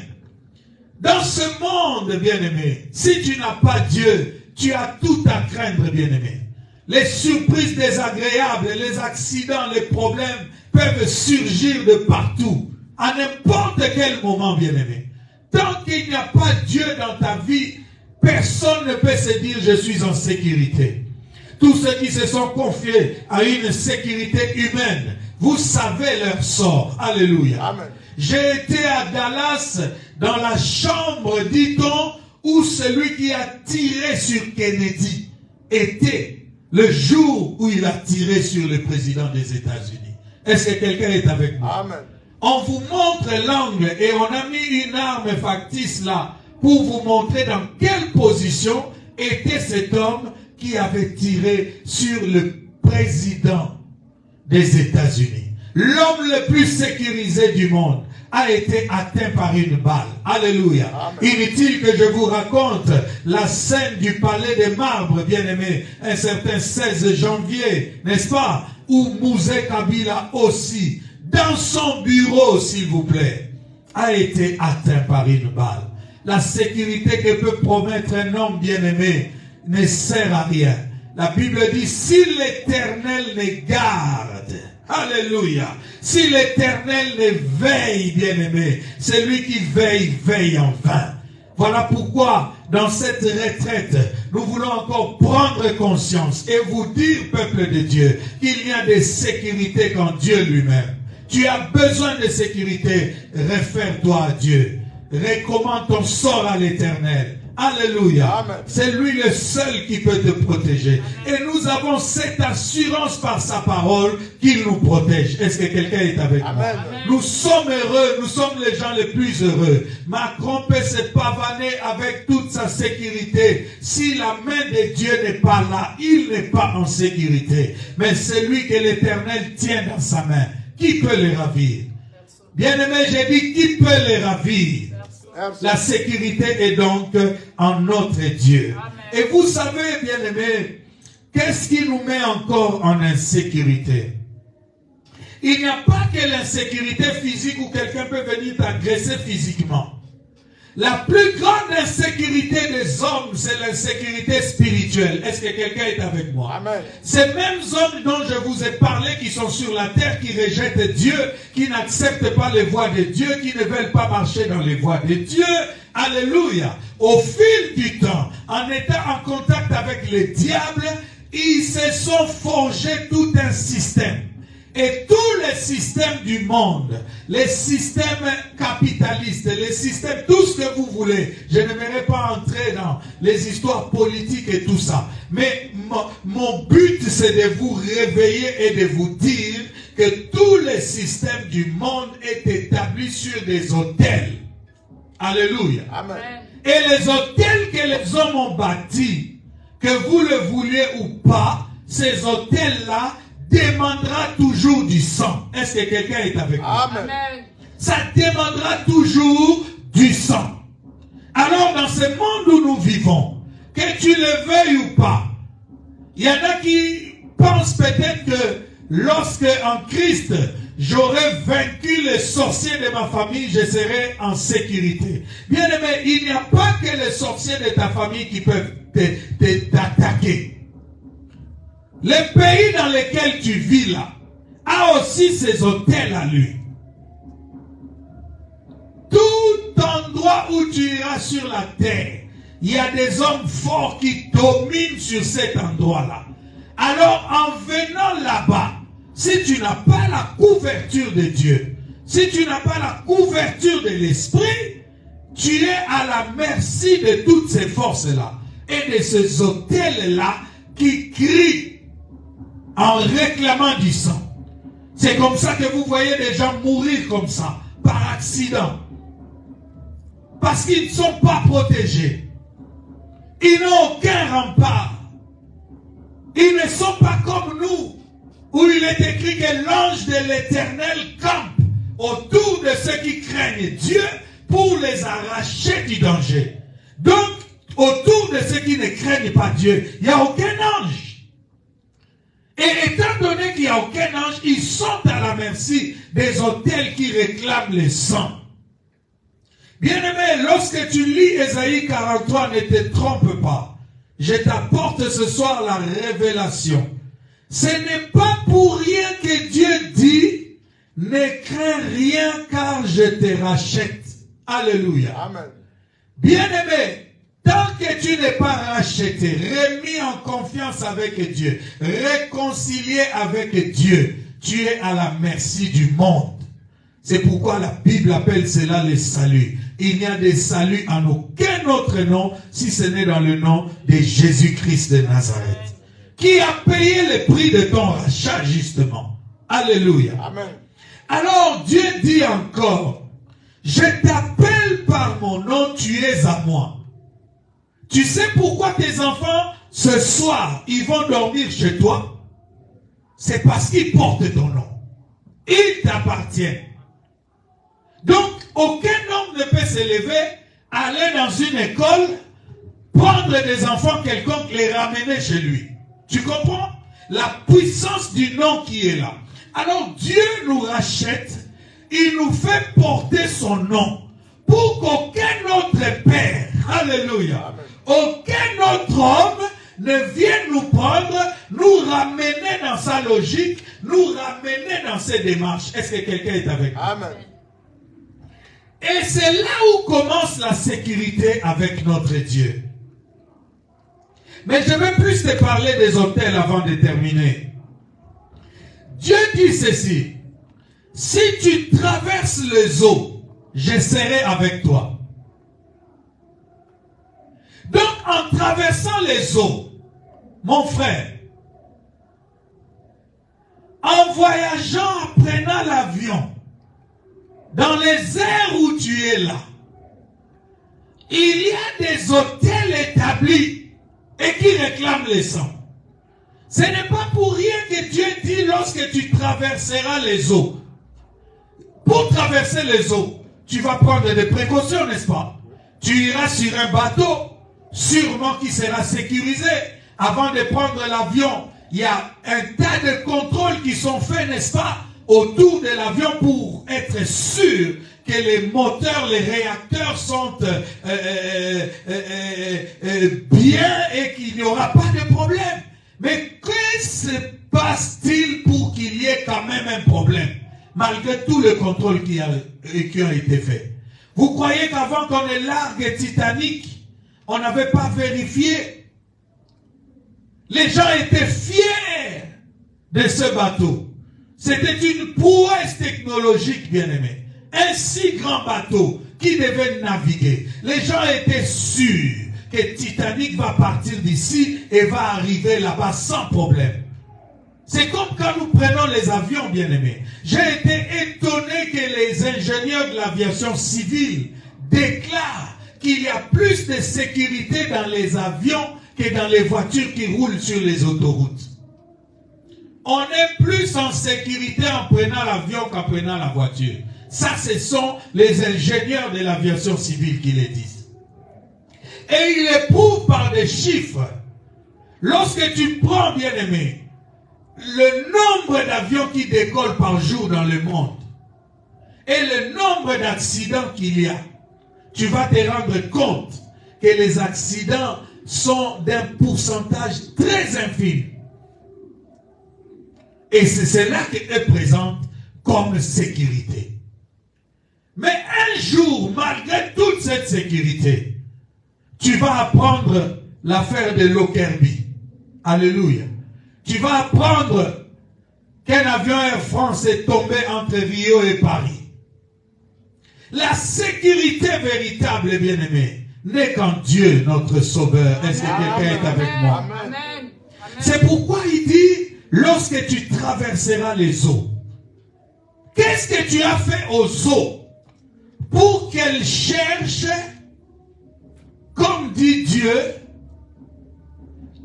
Dans ce monde, bien-aimé, si tu n'as pas Dieu, tu as tout à craindre, bien-aimé. Les surprises désagréables, les accidents, les problèmes peuvent surgir de partout, à n'importe quel moment, bien-aimé. Tant qu'il n'y a pas Dieu dans ta vie, personne ne peut se dire je suis en sécurité. Tous ceux qui se sont confiés à une sécurité humaine, vous savez leur sort. Alléluia. Amen. J'ai été à Dallas dans la chambre, dit-on, où celui qui a tiré sur Kennedy était le jour où il a tiré sur le président des États-Unis. Est-ce que quelqu'un est avec moi? Amen. On vous montre l'angle et on a mis une arme factice là pour vous montrer dans quelle position était cet homme qui avait tiré sur le président des États-Unis. L'homme le plus sécurisé du monde a été atteint par une balle. Alléluia. Amen. Inutile que je vous raconte la scène du palais des marbres, bien-aimé, un certain 16 janvier, n'est-ce pas, où Mouzé Kabila aussi, dans son bureau, s'il vous plaît, a été atteint par une balle. La sécurité que peut promettre un homme bien-aimé ne sert à rien. La Bible dit, si l'Éternel ne garde, alléluia, si l'Éternel ne veille, bien-aimé, celui qui veille, veille en vain. Voilà pourquoi, dans cette retraite, nous voulons encore prendre conscience et vous dire, peuple de Dieu, qu'il y a des sécurités qu'en Dieu lui-même. Tu as besoin de sécurité, réfère-toi à Dieu. Recommande ton sort à l'Éternel. Alléluia. C'est lui le seul qui peut te protéger. Et nous avons cette assurance par sa parole qu'il nous protège. Est-ce que quelqu'un est avec moi? Nous sommes heureux, nous sommes les gens les plus heureux. Macron peut se pavaner avec toute sa sécurité. Si la main de Dieu n'est pas là, il n'est pas en sécurité. Mais celui que l'Éternel tient dans sa main, qui peut les ravir? Bien-aimé, j'ai dit qui peut les ravir? La sécurité est donc en notre Dieu. Amen. Et vous savez, bien-aimés, qu'est-ce qui nous met encore en insécurité? Il n'y a pas que l'insécurité physique où quelqu'un peut venir t'agresser physiquement. La plus grande insécurité des hommes, c'est l'insécurité spirituelle. Est-ce que quelqu'un est avec moi? Amen. Ces mêmes hommes dont je vous ai parlé, qui sont sur la terre, qui rejettent Dieu, qui n'acceptent pas les voies de Dieu, qui ne veulent pas marcher dans les voies de Dieu. Alléluia. Au fil du temps, en étant en contact avec le diable, ils se sont forgés tout un système. Et tous les systèmes du monde, les systèmes capitalistes, les systèmes, tout ce que vous voulez, je n'aimerais pas entrer dans les histoires politiques et tout ça. Mais mon but, c'est de vous réveiller et de vous dire que tous les systèmes du monde est établi sur des autels. Alléluia. Amen. Et les autels que les hommes ont bâtis, que vous le vouliez ou pas, ces autels-là demandera toujours du sang. Est-ce que quelqu'un est avec moi? Amen. Ça demandera toujours du sang. Alors dans ce monde où nous vivons, que tu le veuilles ou pas, il y en a qui pensent peut-être que lorsque en Christ j'aurai vaincu les sorciers de ma famille, je serai en sécurité. Bien aimé, il n'y a pas que les sorciers de ta famille qui peuvent t'attaquer. Le pays dans lequel tu vis là a aussi ses hôtels à lui. Tout endroit où tu iras sur la terre, il y a des hommes forts qui dominent sur cet endroit-là. Alors en venant là-bas, si tu n'as pas la couverture de Dieu, si tu n'as pas la couverture de l'esprit, tu es à la merci de toutes ces forces-là et de ces hôtels-là qui crient en réclamant du sang. C'est comme ça que vous voyez des gens mourir comme ça, par accident. Parce qu'ils ne sont pas protégés. Ils n'ont aucun rempart. Ils ne sont pas comme nous, où il est écrit que l'ange de l'Éternel campe autour de ceux qui craignent Dieu pour les arracher du danger. Donc, autour de ceux qui ne craignent pas Dieu, il n'y a aucun ange. Et étant donné qu'il n'y a aucun ange, ils sont à la merci des autels qui réclament le sang. Bien-aimé, lorsque tu lis Ésaïe 43, ne te trompe pas. Je t'apporte ce soir la révélation. Ce n'est pas pour rien que Dieu dit, ne crains rien car je te rachète. Alléluia. Amen. Bien-aimé, tant que tu n'es pas racheté, remis en confiance avec Dieu, réconcilié avec Dieu, tu es à la merci du monde. C'est pourquoi la Bible appelle cela le salut. Il n'y a de salut en aucun autre nom, si ce n'est dans le nom de Jésus-Christ de Nazareth, qui a payé le prix de ton rachat, justement. Alléluia. Amen. Alors Dieu dit encore, je t'appelle par mon nom, tu es à moi. Tu sais pourquoi tes enfants, ce soir, ils vont dormir chez toi? C'est parce qu'ils portent ton nom. Ils t'appartiennent. Donc, aucun homme ne peut se lever, aller dans une école, prendre des enfants quelconques, les ramener chez lui. Tu comprends? La puissance du nom qui est là. Alors, Dieu nous rachète, il nous fait porter son nom pour qu'aucun autre père, alléluia, aucun autre homme ne vienne nous prendre, nous ramener dans sa logique, nous ramener dans ses démarches. Est-ce que quelqu'un est avec nous? Amen. Et c'est là où commence la sécurité avec notre Dieu. Mais je veux plus te parler des autels avant de terminer. Dieu dit ceci, si tu traverses les eaux, je serai avec toi. Donc en traversant les eaux, mon frère, en voyageant, en prenant l'avion, dans les airs où tu es là, il y a des hôtels établis et qui réclament les sangs. Ce n'est pas pour rien que Dieu dit lorsque tu traverseras les eaux. Pour traverser les eaux, tu vas prendre des précautions, n'est-ce pas? Tu iras sur un bateau, sûrement qui sera sécurisé. Avant de prendre l'avion, il y a un tas de contrôles qui sont faits, n'est-ce pas, autour de l'avion pour être sûr que les moteurs, les réacteurs sont bien et qu'il n'y aura pas de problème. Mais que se passe-t-il pour qu'il y ait quand même un problème, malgré tout le contrôle qui a été fait? Vous croyez qu'avant qu'on ait largue Titanic, on n'avait pas vérifié? Les gens étaient fiers de ce bateau. C'était une prouesse technologique, bien-aimé. Un si grand bateau qui devait naviguer. Les gens étaient sûrs que Titanic va partir d'ici et va arriver là-bas sans problème. C'est comme quand nous prenons les avions, bien-aimés. J'ai été étonné que les ingénieurs de l'aviation civile déclarent qu'il y a plus de sécurité dans les avions que dans les voitures qui roulent sur les autoroutes. On est plus en sécurité en prenant l'avion qu'en prenant la voiture. Ça, ce sont les ingénieurs de l'aviation civile qui le disent. Et ils éprouvent par des chiffres. Lorsque tu prends, bien-aimé, le nombre d'avions qui décollent par jour dans le monde et le nombre d'accidents qu'il y a, tu vas te rendre compte que les accidents sont d'un pourcentage très infime. Et c'est cela qu'elle présente comme sécurité. Mais un jour, malgré toute cette sécurité, tu vas apprendre l'affaire de Lockerbie. Alléluia. Tu vas apprendre qu'un avion Air France est tombé entre Rio et Paris. La sécurité véritable, bien-aimé, n'est qu'en Dieu, notre Sauveur. Est-ce que quelqu'un est avec moi? Amen. C'est pourquoi il dit, lorsque tu traverseras les eaux, qu'est-ce que tu as fait aux eaux pour qu'elles cherchent, comme dit Dieu,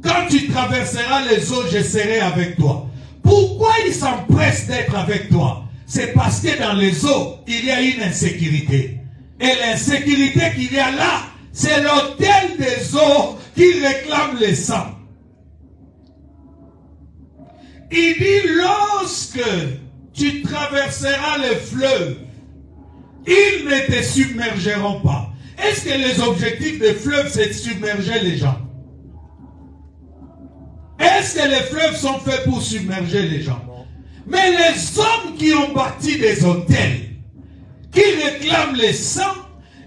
quand tu traverseras les eaux, je serai avec toi. Pourquoi ils s'empressent d'être avec toi? C'est parce que dans les eaux, il y a une insécurité. Et l'insécurité qu'il y a là, c'est l'autel des eaux qui réclame le sang. Il dit, lorsque tu traverseras les fleuves, ils ne te submergeront pas. Est-ce que les objectifs des fleuves, c'est de submerger les gens? Est-ce que les fleuves sont faits pour submerger les gens? Mais les hommes qui ont bâti des hôtels, qui réclament le sang,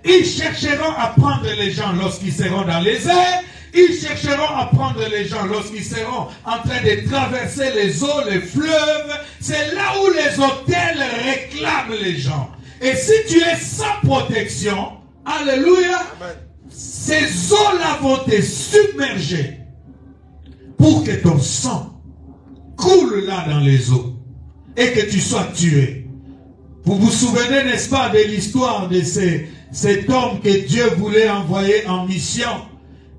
ils chercheront à prendre les gens lorsqu'ils seront dans les airs, ils chercheront à prendre les gens lorsqu'ils seront en train de traverser les eaux, les fleuves. C'est là où les hôtels réclament les gens. Et si tu es sans protection, alléluia, amen, ces eaux-là vont te submerger pour que ton sang coule là dans les eaux et que tu sois tué. Vous vous souvenez, n'est-ce pas, de l'histoire de cet homme que Dieu voulait envoyer en mission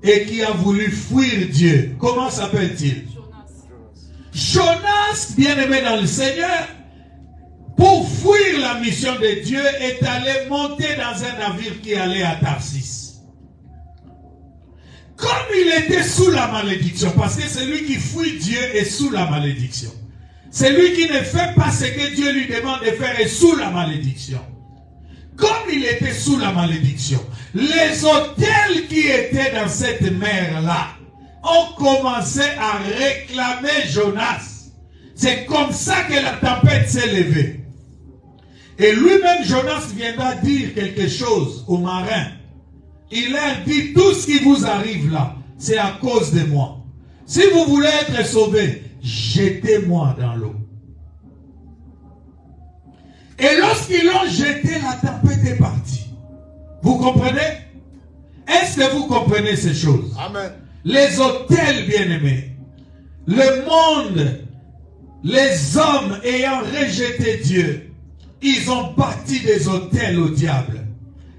et qui a voulu fuir Dieu? Comment s'appelle-t-il? Jonas, bien-aimé dans le Seigneur, pour fuir la mission de Dieu, est allé monter dans un navire qui allait à Tarsis. Comme il était sous la malédiction, parce que celui qui fuit Dieu est sous la malédiction. Celui qui ne fait pas ce que Dieu lui demande de faire est sous la malédiction. Comme il était sous la malédiction, les hôtels qui étaient dans cette mer-là ont commencé à réclamer Jonas. C'est comme ça que la tempête s'est levée. Et lui-même, Jonas, viendra dire quelque chose aux marins. Il leur dit, tout ce qui vous arrive là, c'est à cause de moi. Si vous voulez être sauvés, jetez-moi dans l'eau. Et lorsqu'ils l'ont jeté, la tempête est partie. Vous comprenez? Est-ce que vous comprenez ces choses? Amen. Les hôtels, bien-aimés, le monde, les hommes ayant rejeté Dieu, ils ont bâti des hôtels au diable.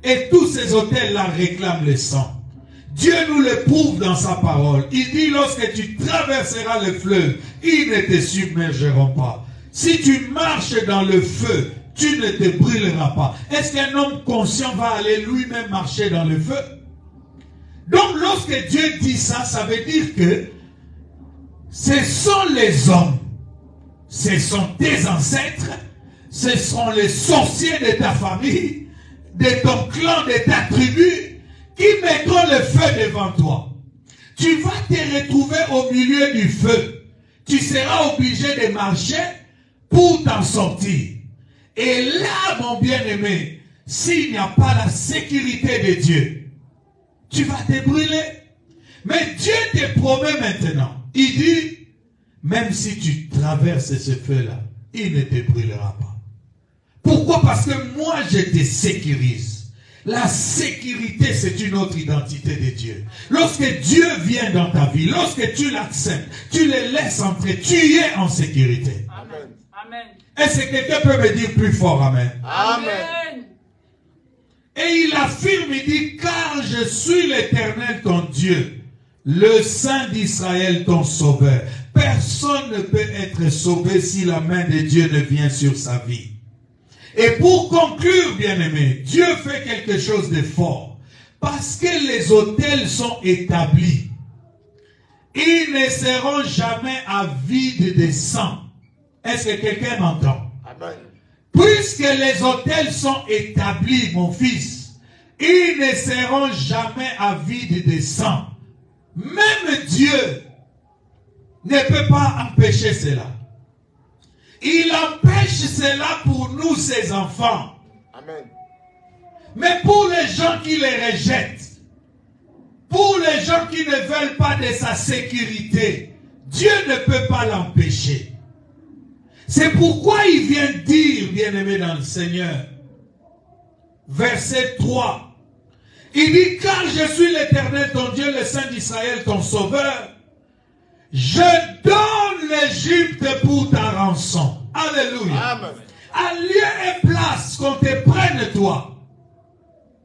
Et tous ces hôtels-là réclament le sang. Dieu nous le prouve dans sa parole. Il dit, lorsque tu traverseras le fleuve, ils ne te submergeront pas. Si tu marches dans le feu, tu ne te brûleras pas. Est-ce qu'un homme conscient va aller lui-même marcher dans le feu? Donc lorsque Dieu dit ça, ça veut dire que ce sont les hommes, ce sont tes ancêtres, ce sont les sorciers de ta famille, de ton clan, de ta tribu, qui mettront le feu devant toi. Tu vas te retrouver au milieu du feu. Tu seras obligé de marcher pour t'en sortir. Et là, mon bien-aimé, s'il n'y a pas la sécurité de Dieu, tu vas te brûler. Mais Dieu te promet maintenant. Il dit, même si tu traverses ce feu-là, il ne te brûlera pas. Pourquoi? Parce que moi, je te sécurise. La sécurité, c'est une autre identité de Dieu. Lorsque Dieu vient dans ta vie, lorsque tu l'acceptes, tu le laisses entrer, tu es en sécurité. Amen. Amen. Est-ce que quelqu'un peut me dire plus fort Amen? Amen. Et il affirme, il dit, car je suis l'Éternel ton Dieu, le Saint d'Israël ton sauveur. Personne ne peut être sauvé si la main de Dieu ne vient sur sa vie. Et pour conclure, bien-aimé, Dieu fait quelque chose de fort. Parce que les autels sont établis. Ils ne seront jamais avides de sang. Est-ce que quelqu'un m'entend? Amen. Puisque les autels sont établis, mon fils, ils ne seront jamais avides de sang. Même Dieu ne peut pas empêcher cela. Il empêche cela pour nous, ses enfants. Amen. Mais pour les gens qui les rejettent, pour les gens qui ne veulent pas de sa sécurité, Dieu ne peut pas l'empêcher. C'est pourquoi il vient dire, bien-aimé dans le Seigneur, verset 3, il dit, car je suis l'Éternel ton Dieu, le Saint d'Israël ton sauveur, je donne l'Égypte pour ta rançon. Alléluia. Amen. À lieu et place qu'on te prenne toi,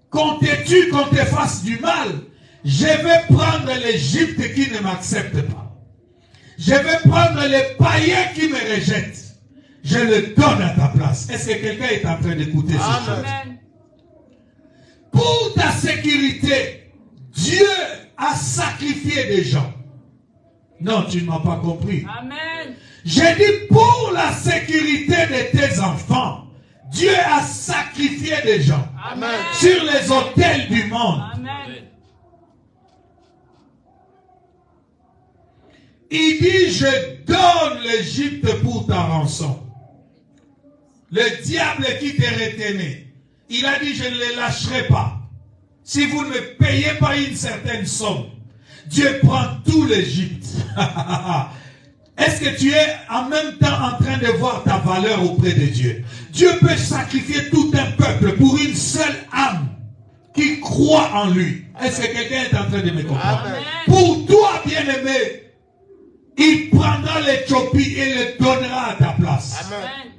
qu'on te tue, qu'on te fasse du mal, je vais prendre l'Égypte qui ne m'accepte pas. Je vais prendre les païens qui me rejettent. Je le donne à ta place. Est-ce que quelqu'un est en train d'écouter ces choses? Amen. Pour ta sécurité, Dieu a sacrifié des gens. Non, tu ne m'as pas compris. Amen. J'ai dit pour la sécurité de tes enfants, Dieu a sacrifié des gens. Amen. Sur les autels du monde. Amen. Il dit, je donne l'Égypte pour ta rançon. Le diable qui te retenait, il a dit, je ne les lâcherai pas. Si vous ne payez pas une certaine somme, Dieu prend tout l'Égypte. Est-ce que tu es en même temps en train de voir ta valeur auprès de Dieu? Dieu peut sacrifier tout un peuple pour une seule âme qui croit en lui. Est-ce que quelqu'un est en train de me comprendre? Amen. Pour toi, bien-aimé, il prendra l'Éthiopie et le donnera à ta place. Amen.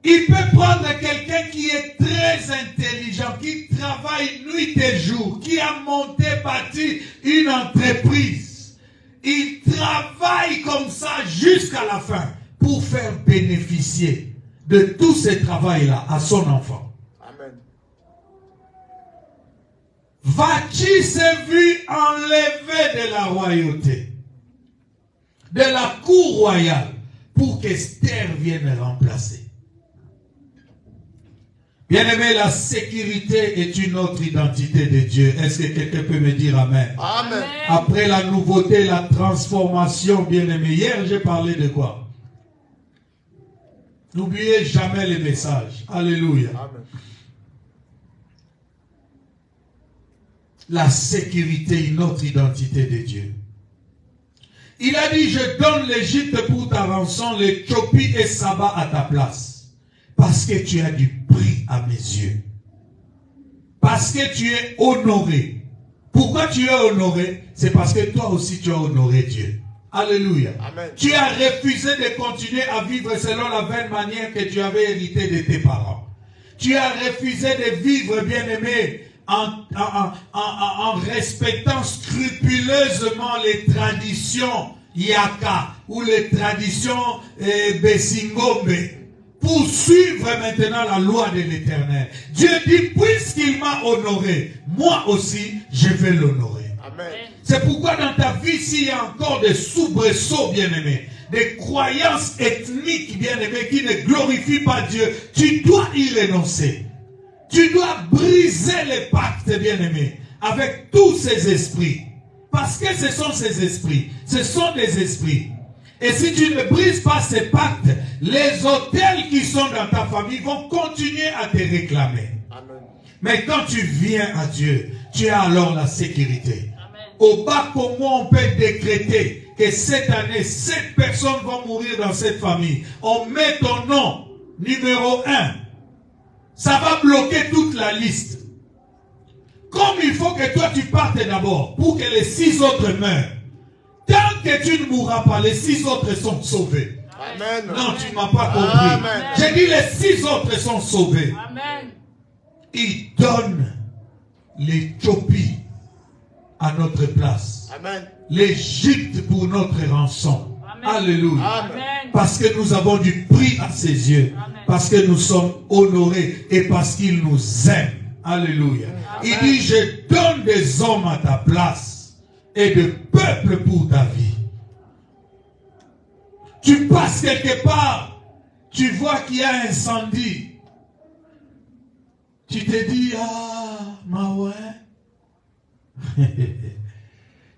Il peut prendre quelqu'un qui est très intelligent, qui travaille nuit et jour, qui a monté, bâti une entreprise. Il travaille comme ça jusqu'à la fin pour faire bénéficier de tout ce travail-là à son enfant. Amen. Va-t-il se vu enlever de la royauté, de la cour royale, pour qu'Esther vienne remplacer? Bien-aimé, la sécurité est une autre identité de Dieu. Est-ce que quelqu'un peut me dire Amen? Amen. Après la nouveauté, la transformation, bien-aimé. Hier, j'ai parlé de quoi? N'oubliez jamais les messages. Alléluia. Amen. La sécurité, une autre identité de Dieu. Il a dit, je donne l'Égypte pour ta rançon, l'Éthiopie et Saba à ta place. Parce que tu as du prix à mes yeux. Parce que tu es honoré. Pourquoi tu es honoré? C'est parce que toi aussi tu as honoré Dieu. Alléluia. Amen. Tu as refusé de continuer à vivre selon la vaine manière que tu avais hérité de tes parents. Tu as refusé de vivre, bien-aimé, en respectant scrupuleusement les traditions Yaka ou les traditions Besingombe, pour suivre maintenant la loi de l'Éternel. Dieu dit, puisqu'il m'a honoré, moi aussi, je vais l'honorer. Amen. C'est pourquoi dans ta vie, s'il y a encore des soubresauts, bien-aimés, des croyances ethniques, bien-aimés, qui ne glorifient pas Dieu, tu dois y renoncer. Tu dois briser les pactes, bien-aimés, avec tous ces esprits. Parce que ce sont ces esprits. Ce sont des esprits. Et si tu ne brises pas ces pactes, les autels qui sont dans ta famille vont continuer à te réclamer. Amen. Mais quand tu viens à Dieu, tu as alors la sécurité. Amen. Au bas comme moi, on peut décréter que cette année, 7 personnes vont mourir dans cette famille. On met ton nom, numéro 1. Ça va bloquer toute la liste. Comme il faut que toi tu partes d'abord pour que les 6 autres meurent. Tant que tu ne mourras pas, les 6 autres sont sauvés. Amen. Non, tu ne m'as pas compris. Amen. J'ai dit les 6 autres sont sauvés. Amen. Il donne l'Éthiopie à notre place. Amen. L'Égypte pour notre rançon. Amen. Alléluia. Amen. Parce que nous avons du prix à ses yeux. Amen. Parce que nous sommes honorés et parce qu'il nous aime. Alléluia. Amen. Il dit, je donne des hommes à ta place et de peuple pour ta vie. Tu passes quelque part, tu vois qu'il y a un incendie. Tu te dis, ah, ma ouais.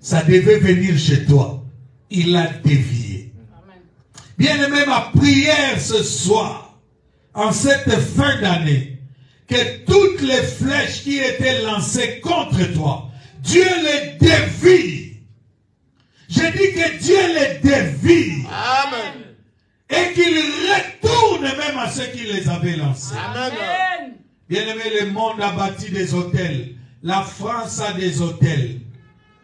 Ça devait venir chez toi. Il a dévié. Amen. Bien-aimé, ma prière ce soir, en cette fin d'année, que toutes les flèches qui étaient lancées contre toi, Dieu les dévie. J'ai dit que Dieu les dévie. Amen. Et qu'il retourne même à ceux qui les avaient lancés. Amen. Amen. Bien-aimé, le monde a bâti des hôtels. La France a des hôtels.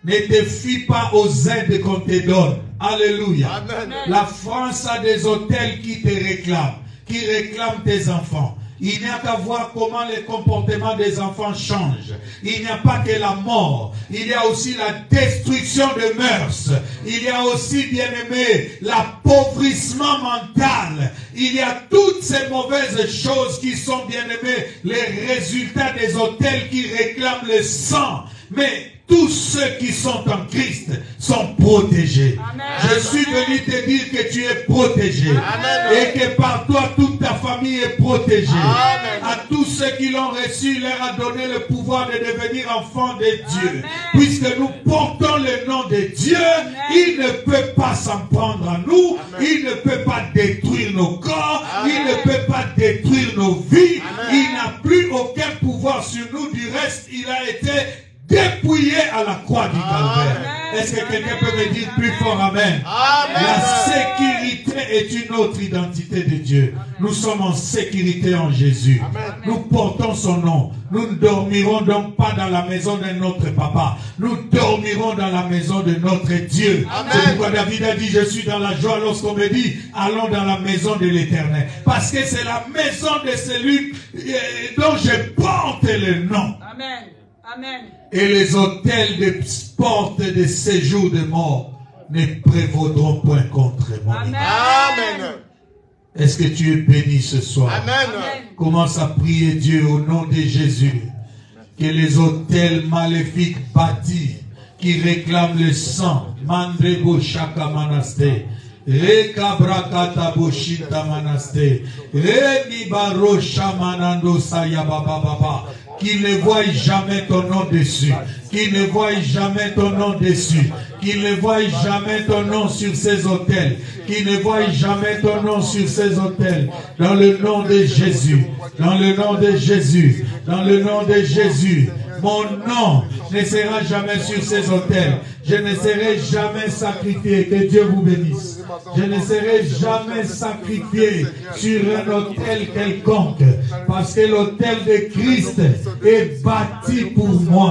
Ne te fie pas aux aides qu'on te donne. Alléluia. Amen. La France a des hôtels qui te réclament, qui réclament tes enfants. Il n'y a qu'à voir comment les comportements des enfants changent. Il n'y a pas que la mort. Il y a aussi la destruction de mœurs. Il y a aussi, bien aimé, l'appauvrissement mental. Il y a toutes ces mauvaises choses qui sont, bien aimé, les résultats des hôtels qui réclament le sang. Mais tous ceux qui sont en Christ sont protégés. Amen. Je suis venu te dire que tu es protégé. Amen. Et que par toi, toute ta famille est protégée. Amen. À tous ceux qui l'ont reçu, il leur a donné le pouvoir de devenir enfants de Dieu. Amen. Puisque nous portons le nom de Dieu, Amen. il ne peut pas s'en prendre à nous. Amen. Il ne peut pas détruire nos corps. Amen. Il ne peut pas détruire nos vies. Amen. Il n'a plus aucun pouvoir sur nous. Du reste, il a été dépouillé à la croix du Calvaire. Amen. Est-ce que quelqu'un peut me dire plus fort Amen? Amen. La sécurité est une autre identité de Dieu. Nous sommes en sécurité en Jésus. Amen. Nous portons son nom. Nous ne dormirons donc pas dans la maison de notre papa. Nous dormirons dans la maison de notre Dieu. Amen. C'est pourquoi David a dit, je suis dans la joie lorsqu'on me dit, allons dans la maison de l'Éternel. Parce que c'est la maison de celui dont je porte le nom. Amen. Amen. Et les hôtels de portes de séjour de mort ne prévaudront point contre moi. Amen. Amen. Est-ce que tu es béni ce soir? Amen. Commence à prier Dieu au nom de Jésus. Que les hôtels maléfiques bâtis qui réclament le sang, Mandrebo Shaka Manaste, Rekabrakata Boshita Manaste, Renibaro Shamanando Sayababa, qu'il ne voie jamais ton nom dessus, qu'il ne voie jamais ton nom dessus, qu'il ne voie jamais ton nom sur ces hôtels, qu'il ne voie jamais ton nom sur ces hôtels, dans le nom de Jésus, dans le nom de Jésus, dans le nom de Jésus. Mon nom ne sera jamais sur ces hôtels. Je ne serai jamais sacrifié. Que Dieu vous bénisse. Je ne serai jamais sacrifié sur un hôtel quelconque. Parce que l'hôtel de Christ est bâti pour moi.